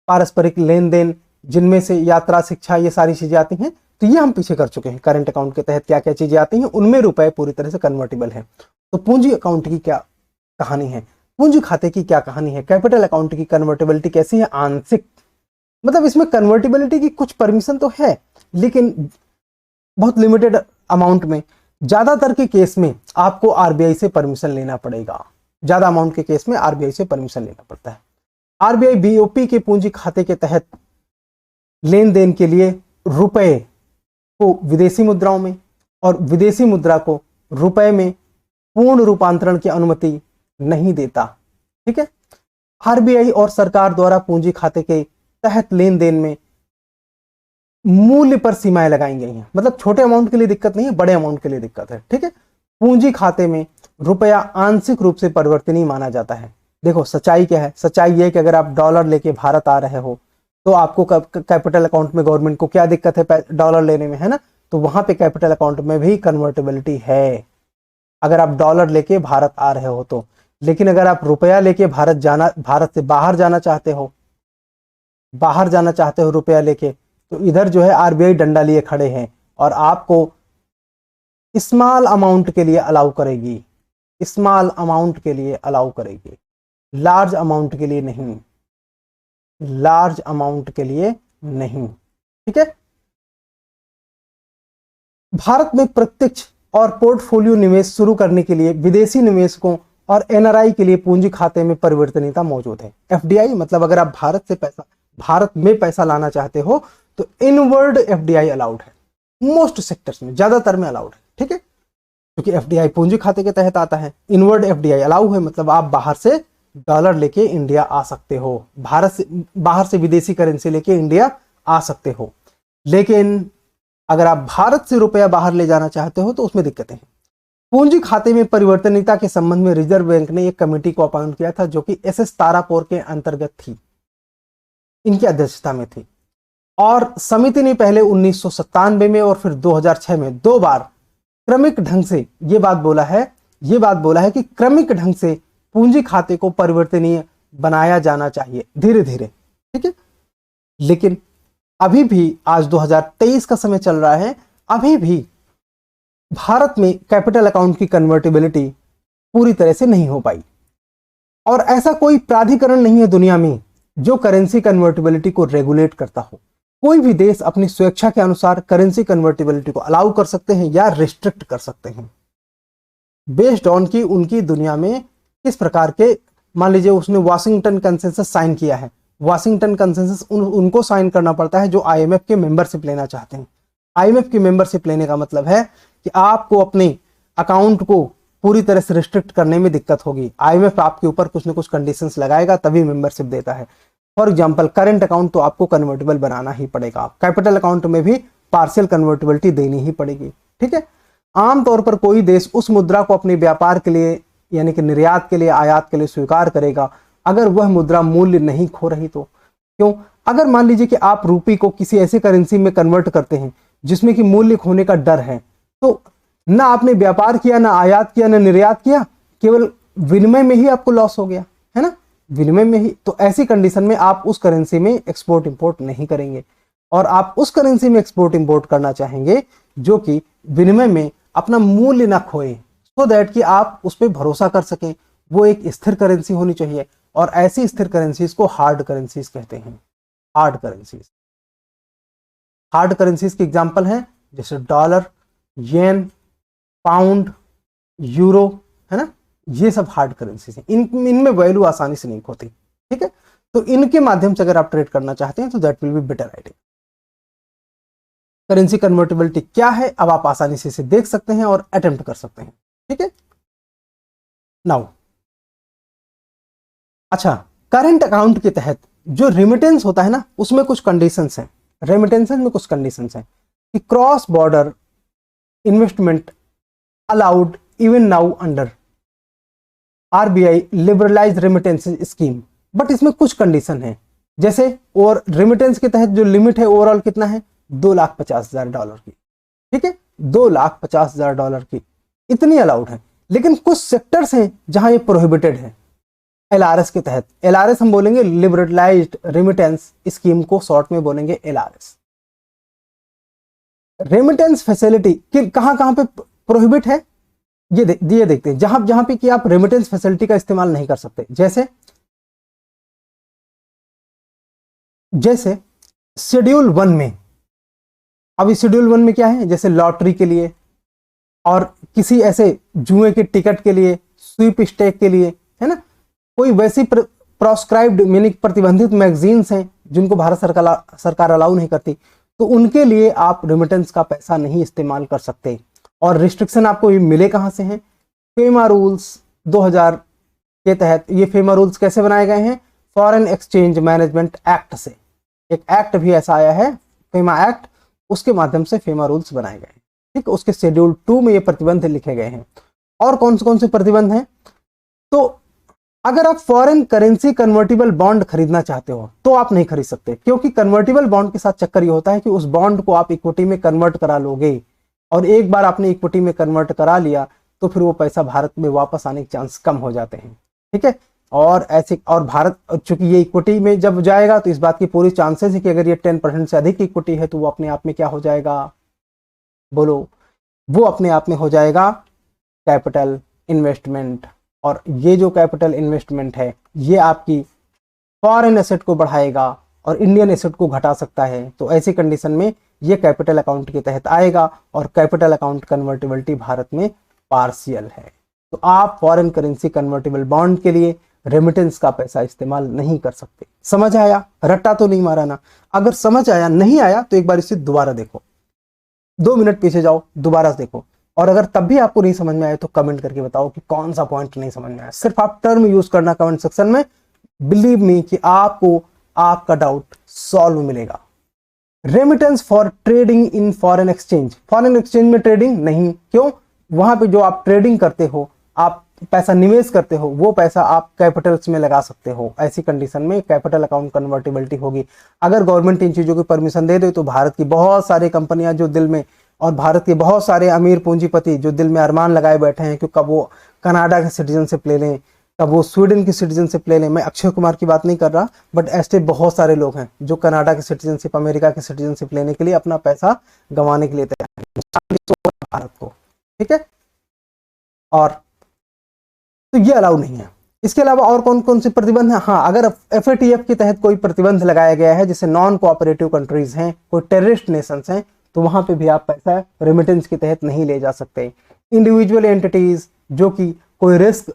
पारस्परिक लेन देन, जिनमें से यात्रा शिक्षा ये सारी चीजें आती हैं। तो ये हम पीछे कर चुके हैं, करंट अकाउंट के तहत क्या क्या चीजें आती हैं उनमें रुपए पूरी तरह से कन्वर्टेबल है। तो पूंजी अकाउंट की क्या कहानी है, पूंजी खाते की क्या कहानी है, कैपिटल अकाउंट की कन्वर्टेबिलिटी कैसी है? आंशिक, मतलब इसमें कन्वर्टेबिलिटी की कुछ परमिशन तो है लेकिन बहुत लिमिटेड अमाउंट में। ज्यादातर के केस में आपको आरबीआई से परमिशन लेना पड़ेगा, ज्यादा अमाउंट के केस में आरबीआई से परमिशन लेना पड़ता है। आरबीआई बीओपी के पूंजी खाते के तहत लेन देन के लिए रुपए को विदेशी मुद्राओं में और विदेशी मुद्रा को रुपए में पूर्ण रूपांतरण की अनुमति नहीं देता। ठीक है, आरबीआई और सरकार द्वारा पूंजी खाते के तहत लेन देन में मूल्य पर सीमाएं लगाई गई हैं, मतलब छोटे अमाउंट के लिए दिक्कत नहीं है, बड़े अमाउंट के लिए दिक्कत है। ठीक है, पूंजी खाते में रुपया आंशिक रूप से परिवर्तनीय माना जाता है। देखो सच्चाई क्या है, सच्चाई यह है कि अगर आप डॉलर लेके भारत आ रहे हो तो आपको कैपिटल अकाउंट में गवर्नमेंट को क्या दिक्कत है डॉलर लेने में, है ना? तो वहां पे कैपिटल अकाउंट में भी कन्वर्टेबिलिटी है अगर आप डॉलर लेके भारत आ रहे हो तो। लेकिन अगर आप रुपया लेके भारत से बाहर जाना चाहते हो रुपया लेके, तो इधर जो है आरबीआई डंडा लिए खड़े हैं और आपको स्मॉल अमाउंट के लिए अलाउ करेगी, स्मॉल अमाउंट के लिए अलाउ करेगी, लार्ज अमाउंट के लिए नहीं, लार्ज अमाउंट के लिए नहीं। ठीक है, भारत में प्रत्यक्ष और पोर्टफोलियो निवेश शुरू करने के लिए विदेशी निवेशकों और एनआरआई के लिए पूंजी खाते में परिवर्तनीयता मौजूद है। एफडीआई मतलब अगर आप भारत में पैसा लाना चाहते हो तो इनवर्ड एफडीआई अलाउड है, मोस्ट सेक्टर्स में, ज्यादातर में अलाउड है। ठीक है, क्योंकि एफडीआई पूंजी खाते के तहत आता है। इनवर्ड एफडीआई अलाउ है मतलब आप बाहर से डॉलर लेके इंडिया आ सकते हो, बाहर से विदेशी करेंसी लेके इंडिया आ सकते हो। लेकिन अगर आप भारत से रुपया बाहर ले जाना चाहते हो तो उसमें दिक्कतें हैं। पूंजी खाते में परिवर्तनीयता के संबंध में रिजर्व बैंक ने एक कमेटी को अपॉइंट किया था जो कि एसएस तारापुर के अंतर्गत थी, इनकी अध्यक्षता में थी। और समिति ने पहले 1997 में और फिर 2006 में 2 बार क्रमिक ढंग से ये बात बोला है कि क्रमिक ढंग से पूंजी खाते को परिवर्तनीय बनाया जाना चाहिए धीरे धीरे। ठीक है, लेकिन अभी भी आज 2023 का समय चल रहा है, अभी भी भारत में कैपिटल अकाउंट की कन्वर्टिबिलिटी पूरी तरह से नहीं हो पाई, और ऐसा कोई प्राधिकरण नहीं है दुनिया में जो करेंसी कन्वर्टिबिलिटी को रेगुलेट करता हो। कोई भी देश अपनी स्वेच्छा के अनुसार करेंसी कन्वर्टिबिलिटी को अलाउ कर सकते हैं या रिस्ट्रिक्ट कर सकते हैं, बेस्ड ऑन की उनकी दुनिया में किस प्रकार के, मान लीजिए उसने वाशिंगटन कंसेंसस साइन किया है, वाशिंगटन कंसेंसस उनको साइन करना पड़ता है जो आईएमएफ के मेंबरशिप लेना चाहते हैं। आईएमएफ की मेंबरशिप लेने का मतलब है कि आपको अपने अकाउंट को पूरी तरह से रिस्ट्रिक्ट करने में दिक्कत होगी। आईएमएफ आपके ऊपर कुछ न कुछ कंडीशंस लगाएगा तभी मेंबरशिप देता है। फॉर एग्जांपल करंट अकाउंट तो आपको कन्वर्टेबल बनाना ही पड़ेगा, कैपिटल अकाउंट में भी पार्शियल कन्वर्टेबिलिटी देनी ही पड़ेगी। ठीक है, आमतौर पर कोई देश उस मुद्रा को अपने व्यापार के लिए यानी कि निर्यात के लिए, आयात के लिए स्वीकार करेगा अगर वह मुद्रा मूल्य नहीं खो रही तो। क्यों? अगर मान लीजिए कि आप रूपी को किसी ऐसे करेंसी में कन्वर्ट करते हैं जिसमें कि मूल्य खोने का डर है, तो ना आपने व्यापार किया, ना आयात किया, ना निर्यात किया, केवल विनिमय में ही आपको लॉस हो गया, है ना, विनिमय में ही। तो ऐसी कंडीशन में आप उस करेंसी में एक्सपोर्ट इंपोर्ट नहीं करेंगे, और आप उस करेंसी में एक्सपोर्ट इंपोर्ट करना चाहेंगे जो कि विनिमय में अपना मूल्य ना खोए, सो दैट कि आप उस पर भरोसा कर सकें। वो एक स्थिर करेंसी होनी चाहिए, और ऐसी स्थिर करेंसीज को हार्ड करेंसीज कहते हैं। हार्ड करेंसीज, हार्ड करेंसीज के एग्जांपल हैं जैसे डॉलर, येन, पाउंड, यूरो, है ना, ये सब हार्ड करेंसीज हैं। इनमें वैल्यू आसानी से नहीं होती। ठीक है, तो इनके माध्यम से अगर आप ट्रेड करना चाहते हैं तो that will be better idea. Currency convertibility क्या है अब आप आसानी से इसे देख सकते हैं और अटेम्प्ट कर सकते हैं। ठीक है, नाउ अच्छा, करंट अकाउंट के तहत जो रेमिटेंस होता है ना, उसमें कुछ कंडीशंस हैं। रेमिटेंसेस में कुछ कंडीशंस हैं कि cross border investment allowed even now under RBI liberalise remittance scheme, but इसमें कुछ कंडीशन है। जैसे और रेमिटेंस के तहत जो लिमिट है ओवरऑल कितना है, $2,50,000 की। ठीक है, $2,50,000 की इतनी अलाउड है, लेकिन कुछ सेक्टर्स हैं जहां ये प्रोहिबिटेड है। एलआरएस के तहत, एलआरएस हम बोलेंगे लिबरलाइज्ड रेमिटेंस स्कीम को शॉर्ट में बोलेंगे एलआरएस। रेमिटेंस फैसिलिटी कहां कहां पे प्रोहिबिट है ये देखते हैं। जहां पे कि आप रेमिटेंस फैसिलिटी का इस्तेमाल नहीं कर सकते, जैसे शेड्यूल 1 में। अभी शेड्यूल 1 में क्या है, जैसे लॉटरी के लिए और किसी ऐसे जुए के टिकट के लिए, स्वीप स्टेक के लिए, है ना, कोई वैसी प्रोस्क्राइब्ड यानी प्रतिबंधित मैगजीन्स हैं जिनको भारत सरकार अलाउ नहीं करती, तो उनके लिए आप रेमिटेंस का पैसा नहीं इस्तेमाल कर सकते। और रिस्ट्रिक्शन आपको ये मिले कहां से हैं, फेमा रूल्स 2000 के तहत। ये फेमा रूल्स कैसे बनाए गए हैं, फॉरेन एक्सचेंज मैनेजमेंट एक्ट से। एक एक्ट भी ऐसा आया है, फेमा एक्ट, उसके माध्यम से फेमा रूल्स बनाए गए हैं। ठीक, उसके शेड्यूल 2 में ये प्रतिबंध लिखे गए हैं। और कौन से प्रतिबंध हैं, तो अगर आप फॉरेन करेंसी कन्वर्टिबल बॉन्ड खरीदना चाहते हो तो आप नहीं खरीद सकते, क्योंकि कन्वर्टिबल बॉन्ड के साथ चक्कर ये होता है कि उस बॉन्ड को आप इक्विटी में कन्वर्ट करा लोगे, और एक बार आपने इक्विटी में कन्वर्ट करा लिया तो फिर वो पैसा भारत में वापस आने के चांस कम हो जाते हैं। ठीक है, और ऐसे, और भारत चूंकि ये इक्विटी में जब जाएगा तो इस बात की पूरी चांसेस है कि अगर ये 10% से अधिक इक्विटी है तो वो अपने आप में क्या हो जाएगा, बोलो, वो अपने आप में हो जाएगा कैपिटल इन्वेस्टमेंट। और ये जो कैपिटल इन्वेस्टमेंट है ये आपकी फॉरेन एसेट को बढ़ाएगा और इंडियन एसेट को घटा सकता है। तो ऐसी कंडीशन में ये कैपिटल अकाउंट के तहत आएगा, और कैपिटल अकाउंट कन्वर्टिबिलिटी भारत में पार्शियल है। तो आप फॉरेन करेंसी कन्वर्टिबल बॉन्ड के लिए रेमिटेंस का पैसा इस्तेमाल नहीं कर सकते। समझ आया, रट्टा तो नहीं मारा ना? अगर समझ आया, नहीं आया तो एक बार इसे दोबारा देखो, 2 मिनट पीछे जाओ, दोबारा देखो, और अगर तब भी आपको नहीं समझ में आया तो कमेंट करके बताओ कि कौन सा पॉइंट नहीं समझ में आया। सिर्फ आप टर्म यूज करना कमेंट सेक्शन में, बिलीव मी कि आपको आपका डाउट सॉल्व मिलेगा। Remittance for trading in foreign exchange, foreign exchange में ट्रेडिंग नहीं, क्यों? वहां पे जो आप ट्रेडिंग करते हो, आप पैसा निवेश करते हो, वो पैसा आप कैपिटल्स में लगा सकते हो। ऐसी कंडीशन में कैपिटल अकाउंट कन्वर्टिबिलिटी होगी। अगर गवर्नमेंट इन चीजों की परमिशन दे दे तो भारत की बहुत सारी कंपनियां जो दिल में, और भारत के बहुत सारे अमीर पूंजीपति जो दिल में अरमान लगाए बैठे हैं कि कब वो कनाडा के सिटीजनशिप ले लें, कब वो स्वीडन की सिटीजनशिप ले लें। मैं अक्षय कुमार की बात नहीं कर रहा, बट ऐसे बहुत सारे लोग हैं जो कनाडा की सिटीजनशिप, अमेरिका की सिटीजनशिप लेने के लिए अपना पैसा गंवाने के लिए तैयार हैं भारत को। ठीक है, और तो ये अलाउ नहीं है। इसके अलावा और कौन कौन से प्रतिबंध हैं? हाँ, अगर FATF के तहत कोई प्रतिबंध लगाया गया है, जैसे नॉन कोऑपरेटिव कंट्रीज हैं, कोई टेररिस्ट नेशंस हैं, तो वहां पे भी आप पैसा रेमिटेंस के तहत नहीं ले जा सकते। इंडिविजुअल एंटिटीज जो कि कोई रिस्क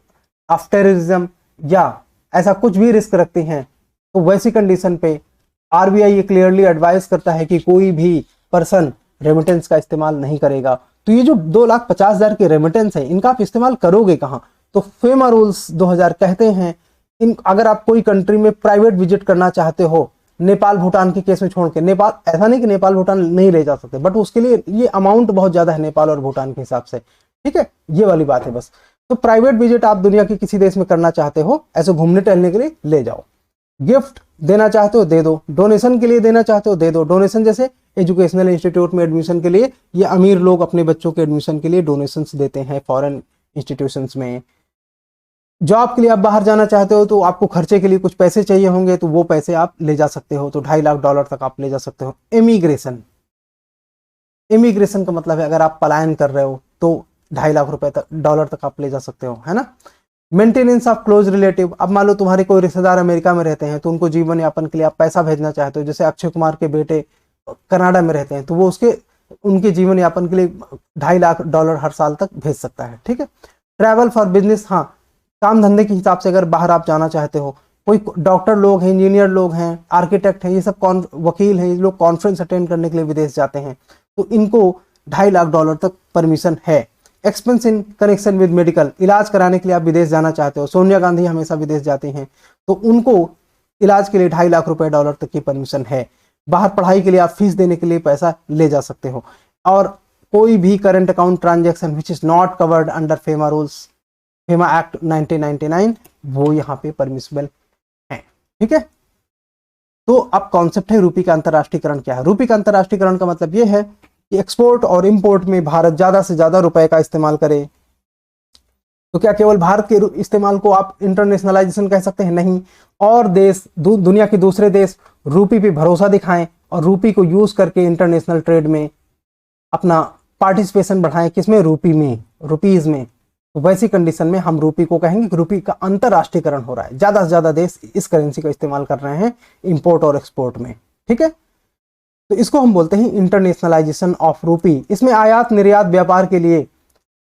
ऑफ टेररिज्म या ऐसा कुछ भी रिस्क रखती हैं, तो वैसी कंडीशन पे RBI ये क्लियरली एडवाइस करता है कि कोई भी पर्सन रेमिटेंस का इस्तेमाल नहीं करेगा। तो ये जो 2,50,000 के रेमिटेंस है, इनका आप इस्तेमाल करोगे कहाँ? तो फेमा रूल्स 2000 कहते हैं इन अगर आप कोई कंट्री में प्राइवेट विजिट करना चाहते हो, नेपाल भूटान के केस में छोड़ के, नेपाल ऐसा नहीं कि नेपाल भूटान नहीं ले जा सकते, बट उसके लिए ये अमाउंट बहुत ज्यादा है नेपाल और भूटान के हिसाब से, ठीक है, ये वाली बात है बस। तो प्राइवेट विजिट आप दुनिया के किसी देश में करना चाहते हो, ऐसे घूमने टहलने के लिए ले जाओ। गिफ्ट देना चाहते हो दे दो, डोनेशन के लिए देना चाहते हो दे दो। डोनेशन जैसे एजुकेशनल इंस्टीट्यूट में एडमिशन के लिए, ये अमीर लोग अपने बच्चों के एडमिशन के लिए डोनेशंस देते हैं फॉरेन इंस्टीट्यूशंस में। जॉब के लिए आप बाहर जाना चाहते हो तो आपको खर्चे के लिए कुछ पैसे चाहिए होंगे, तो वो पैसे आप ले जा सकते हो, तो $2.5 लाख तक आप ले जा सकते हो। इमिग्रेशन का मतलब है अगर आप पलायन कर रहे हो तो $2.5 लाख डॉलर तक आप ले जा सकते हो, है ना। मेंटेनेंस ऑफ क्लोज रिलेटिव, अब मान लो तुम्हारे कोई रिश्तेदार अमेरिका में रहते हैं, तो उनको जीवन यापन के लिए आप पैसा भेजना चाहते हो, जैसे अक्षय कुमार के बेटे कनाडा में रहते हैं, तो वो उनके जीवन यापन के लिए $2.5 लाख हर साल तक भेज सकता है, ठीक है। ट्रैवल फॉर बिजनेस, हाँ, काम धंधे के हिसाब से अगर बाहर आप जाना चाहते हो, कोई डॉक्टर लोग हैं, इंजीनियर लोग हैं, आर्किटेक्ट हैं, ये सब वकील हैं, ये लोग कॉन्फ्रेंस अटेंड करने के लिए विदेश जाते हैं, तो इनको $2.5 लाख तक परमिशन है। Expense in connection with medical, इलाज कराने के लिए आप विदेश जाना चाहते हो, सोनिया गांधी हमेशा विदेश जाती हैं, तो उनको इलाज के लिए $2.5 लाख तक की परमिशन है। बाहर पढ़ाई के लिए आप फीस देने के लिए पैसा ले जा सकते हो। और कोई भी current account transaction which is not covered under FEMA rules, FEMA act 1999, वो यहाँ पे परमिसिबल है, ठीक है। तो अब कॉन्सेप्ट है रूपी का अंतरराष्ट्रीयकरण क्या है। रूपी का अंतरराष्ट्रीयकरण का मतलब ये है कि एक्सपोर्ट और इंपोर्ट में भारत ज्यादा से ज्यादा रुपए का इस्तेमाल करे। तो क्या केवल भारत के इस्तेमाल को आप इंटरनेशनलाइजेशन कह सकते हैं? नहीं। और देश दुनिया के दूसरे देश रूपी पे भरोसा दिखाएं और रूपी को यूज करके इंटरनेशनल ट्रेड में अपना पार्टिसिपेशन बढ़ाएं, किसमें? रूपी में, रुपीज में। तो वैसी कंडीशन में हम रूपी को कहेंगे कि रूपी का अंतरराष्ट्रीयकरण हो रहा है, ज्यादा से ज्यादा देश इस करेंसी का इस्तेमाल कर रहे हैं इंपोर्ट और एक्सपोर्ट में, ठीक है। तो इसको हम बोलते हैं इंटरनेशनलाइजेशन ऑफ रूपी। इसमें आयात निर्यात व्यापार के लिए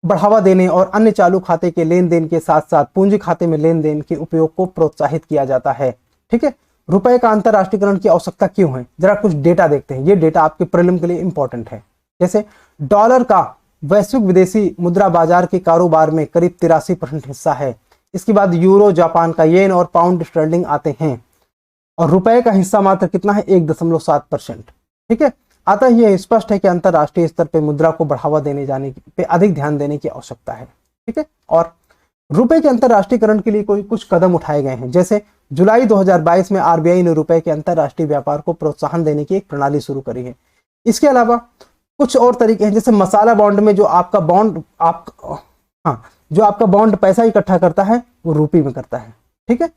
बढ़ावा देने और अन्य चालू खाते के लेन देन के साथ साथ पूंजी खाते में लेन देन के उपयोग को प्रोत्साहित किया जाता है, ठीक है। रुपए का अंतरराष्ट्रीयकरण की आवश्यकता क्यों है, जरा कुछ डेटा देखते हैं। ये डेटा आपके प्रीलिम के लिए इंपॉर्टेंट है। जैसे डॉलर का वैश्विक विदेशी मुद्रा बाजार के कारोबार में करीब 83% हिस्सा है। इसके बाद यूरो, जापान का येन और पाउंड स्टर्लिंग आते हैं, और रुपए का हिस्सा मात्र कितना है? 1.7%, ठीक है। अतः यह स्पष्ट है कि अंतरराष्ट्रीय स्तर पर मुद्रा को बढ़ावा देने जाने पे अधिक ध्यान देने की आवश्यकता है, ठीक है। और रुपए के अंतरराष्ट्रीयकरण के लिए कुछ कदम उठाए गए हैं। जैसे जुलाई 2022 में RBI ने रुपए के अंतरराष्ट्रीय व्यापार को प्रोत्साहन देने की एक प्रणाली शुरू करी है। इसके अलावा कुछ और तरीके हैं, जैसे मसाला बॉन्ड में जो आपका बॉन्ड पैसा इकट्ठा करता है वो रूपी में करता है, ठीक है।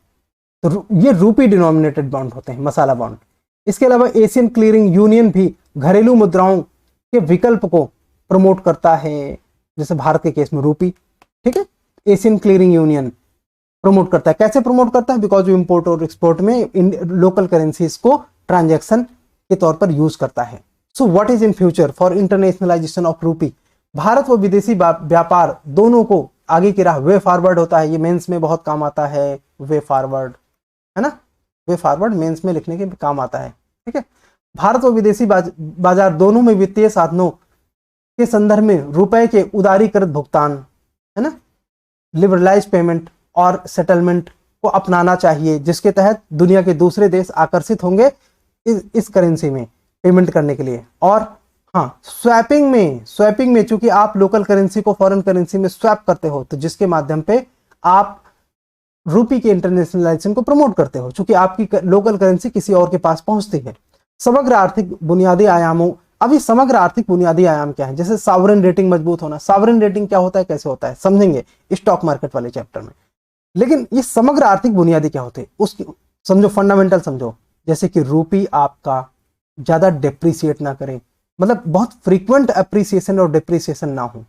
तो ये रूपी डिनोमिनेटेड बॉन्ड होते हैं, मसाला बॉन्ड। इसके अलावा एशियन क्लीयरिंग यूनियन भी घरेलू मुद्राओं के विकल्प को प्रमोट करता है, जैसे भारत के केस में रूपी, ठीक है। एशियन क्लीयरिंग यूनियन प्रमोट करता है। कैसे प्रमोट करता है? बिकॉज वो इंपोर्ट और एक्सपोर्ट में लोकल करेंसीज को ट्रांजैक्शन के तौर पर यूज करता है। So what is in future for internationalisation of रूपी? भारत व विदेशी व्यापार दोनों को आगे की राह वे फॉरवर्ड होता है। ये मेंस में बहुत काम आता है, वे फॉरवर्ड, है ना। वे फॉरवर्ड मेंस में लिखने के काम आता है, ठीक है। भारत व विदेशी बाजार दोनों में वित्तीय साधनों के संदर्भ में रुपए के उदारीकृत भुगतान, है ना, लिबरलाइज पेमेंट और सेटलमेंट को अपनाना चाहिए, जिसके तहत दुनिया के दूसरे देश आकर्षित होंगे इस करेंसी में पेमेंट करने के लिए। और हाँ, स्वैपिंग में चूंकि आप लोकल करेंसी को फॉरेन करेंसी में स्वैप करते हो, तो जिसके माध्यम पे आप रूपी के इंटरनेशनलाइजेशन को प्रमोट करते हो, चूंकि आपकी लोकल करेंसी किसी और के पास पहुंचती है। समग्र आर्थिक बुनियादी आयामों, अभी समग्र आर्थिक बुनियादी आयाम क्या है? जैसे सॉवरेन रेटिंग मजबूत होना। सॉवरेन रेटिंग क्या होता है, कैसे होता है, समझेंगे स्टॉक मार्केट वाले चैप्टर में। लेकिन ये समग्र आर्थिक बुनियादी क्या होते हैं उसकी समझो, फंडामेंटल समझो। जैसे कि रूपी आपका ज्यादा डेप्रिसिएट ना करे, मतलब बहुत फ्रीक्वेंट अप्रिसिएशन और डिप्रिसिएशन ना हो,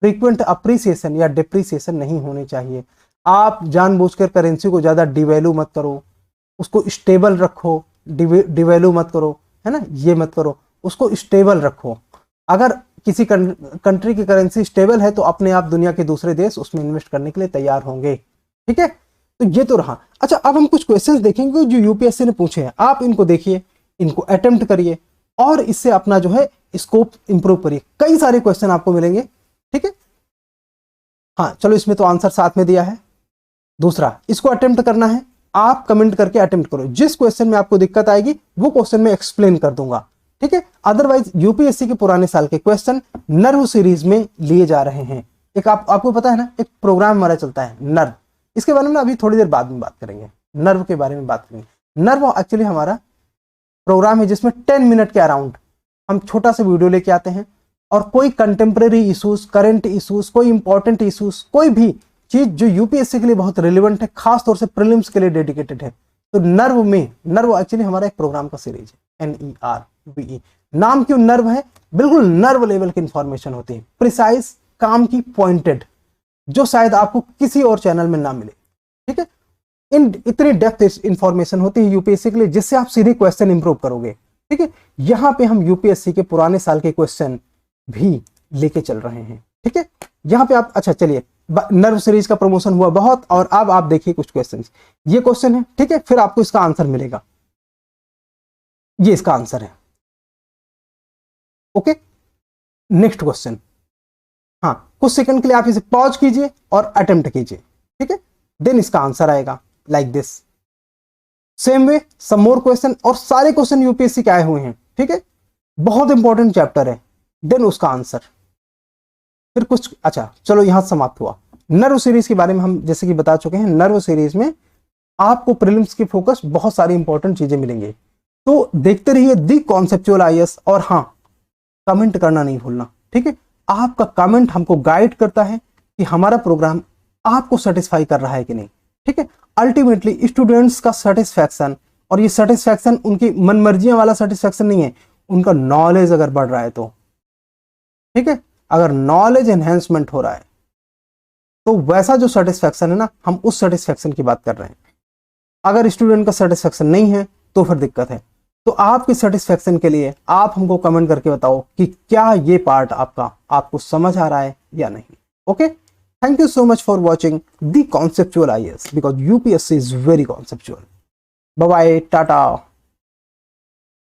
फ्रीक्वेंट अप्रिसिएशन या डिप्रिसिएशन नहीं होनी चाहिए। आप जानबूझकर करेंसी को ज़्यादा डिवैल्यू मत करो, उसको स्टेबल रखो, डिवैल्यू मत करो, है ना, ये मत करो, उसको स्टेबल रखो। अगर किसी कंट्री की करेंसी स्टेबल है तो अपने आप दुनिया के दूसरे देश उसमें इन्वेस्ट करने के लिए तैयार होंगे। ठीक है, तो ये तो रहा। अच्छा, अब हम कुछ क्वेश्चंस देखेंगे जो यूपीएससी ने पूछे हैं। आप इनको देखिए, इनको अटेम्प्ट करिए और इससे अपना जो है स्कोप इंप्रूव करिए। कई सारे क्वेश्चन आपको मिलेंगे। ठीक है, हाँ चलो, इसमें तो आंसर साथ में दिया है। दूसरा, इसको अटेम्प्ट करना है, आप कमेंट करके अटेम्प्ट करो। जिस क्वेश्चन में आपको दिक्कत आएगी वो क्वेश्चन में एक्सप्लेन कर दूंगा। ठीक है, अदरवाइज यूपीएससी के पुराने साल के क्वेश्चन नर्व सीरीज में लिए जा रहे हैं। एक आपको पता है ना, एक प्रोग्राम हमारा चलता है नर्व, इसके बारे में अभी थोड़ी देर बाद में बात करेंगे। नर्व के बारे में बात करेंगे। नर्व एक्चुअली हमारा प्रोग्राम है जिसमें 10 मिनट के अराउंड हम छोटा सा वीडियो लेके आते हैं और कोई कंटेम्प्रेरी इशूज, करंट इशूज, कोई इंपॉर्टेंट इशूज, कोई भी चीज जो यूपीएससी के लिए बहुत रिलेवेंट है, खास तौर से प्रीलिम्स के लिए डेडिकेटेड है, तो नर्व एक्चुअली हमारा एक प्रोग्राम का सीरीज है। NERVE नाम क्यों नर्व है? बिल्कुल नर्व लेवल की इंफॉर्मेशन होती है, प्रिसाइज, काम की, पॉइंटेड, जो शायद आपको किसी और चैनल में ना मिले। ठीक है, इतनी डेप्थ इंफॉर्मेशन होती है यूपीएससी के लिए, जिससे आप सीधे क्वेश्चन इंप्रूव करोगे। ठीक है, यहां पे हम यूपीएससी के पुराने साल के क्वेश्चन भी लेके चल रहे हैं। ठीक है, यहां पे आप, अच्छा चलिए, नर्व सीरीज का प्रमोशन हुआ बहुत, और अब आप देखिए कुछ क्वेश्चन। ये क्वेश्चन है, ठीक है, फिर आपको इसका आंसर मिलेगा। ये इसका आंसर है। Okay, next question. हाँ, कुछ सेकंड के लिए आप इसे पॉज कीजिए और अटेम्प्ट कीजिए। ठीक है, देन इसका आंसर आएगा like this. Same way some more question, और सारे क्वेश्चन यूपीएससी के आए हुए हैं। ठीक है, बहुत इंपॉर्टेंट चैप्टर है, देन उसका आंसर। फिर कुछ, अच्छा चलो, यहां समाप्त हुआ। नर्व सीरीज के बारे में हम जैसे कि बता चुके हैं। नर्व सीरीज में आपको प्रीलिम्स की फोकस बहुत सारी इंपॉर्टेंट चीजें मिलेंगी, तो देखते रहिए दी कॉन्सेप्चुअल आईएएस। और हाँ, कमेंट करना नहीं भूलना। ठीक है, आपका कमेंट हमको गाइड करता है कि हमारा प्रोग्राम आपको सेटिस्फाई कर रहा है कि नहीं। ठीक है, अल्टीमेटली स्टूडेंट्स का सेटिस्फैक्शन, और ये सेटिस्फैक्शन उनकी मनमर्जियां वाला सेटिस्फैक्शन नहीं है, उनका नॉलेज अगर बढ़ रहा है तो। ठीक है, अगर नॉलेज एनहेंसमेंट हो रहा है तो वैसा जो सेटिस्फैक्शन है ना, हम उस सेटिस्फैक्शन की बात कर रहे हैं। अगर स्टूडेंट का सेटिस्फैक्शन नहीं है तो फिर दिक्कत है। तो आपके सेटिस्फैक्शन के लिए आप हमको कमेंट करके बताओ कि क्या ये पार्ट आपको समझ आ रहा है या नहीं। Okay, thank you so much for watching the conceptual IAS, because UPSC is very conceptual. Bye bye, Tata.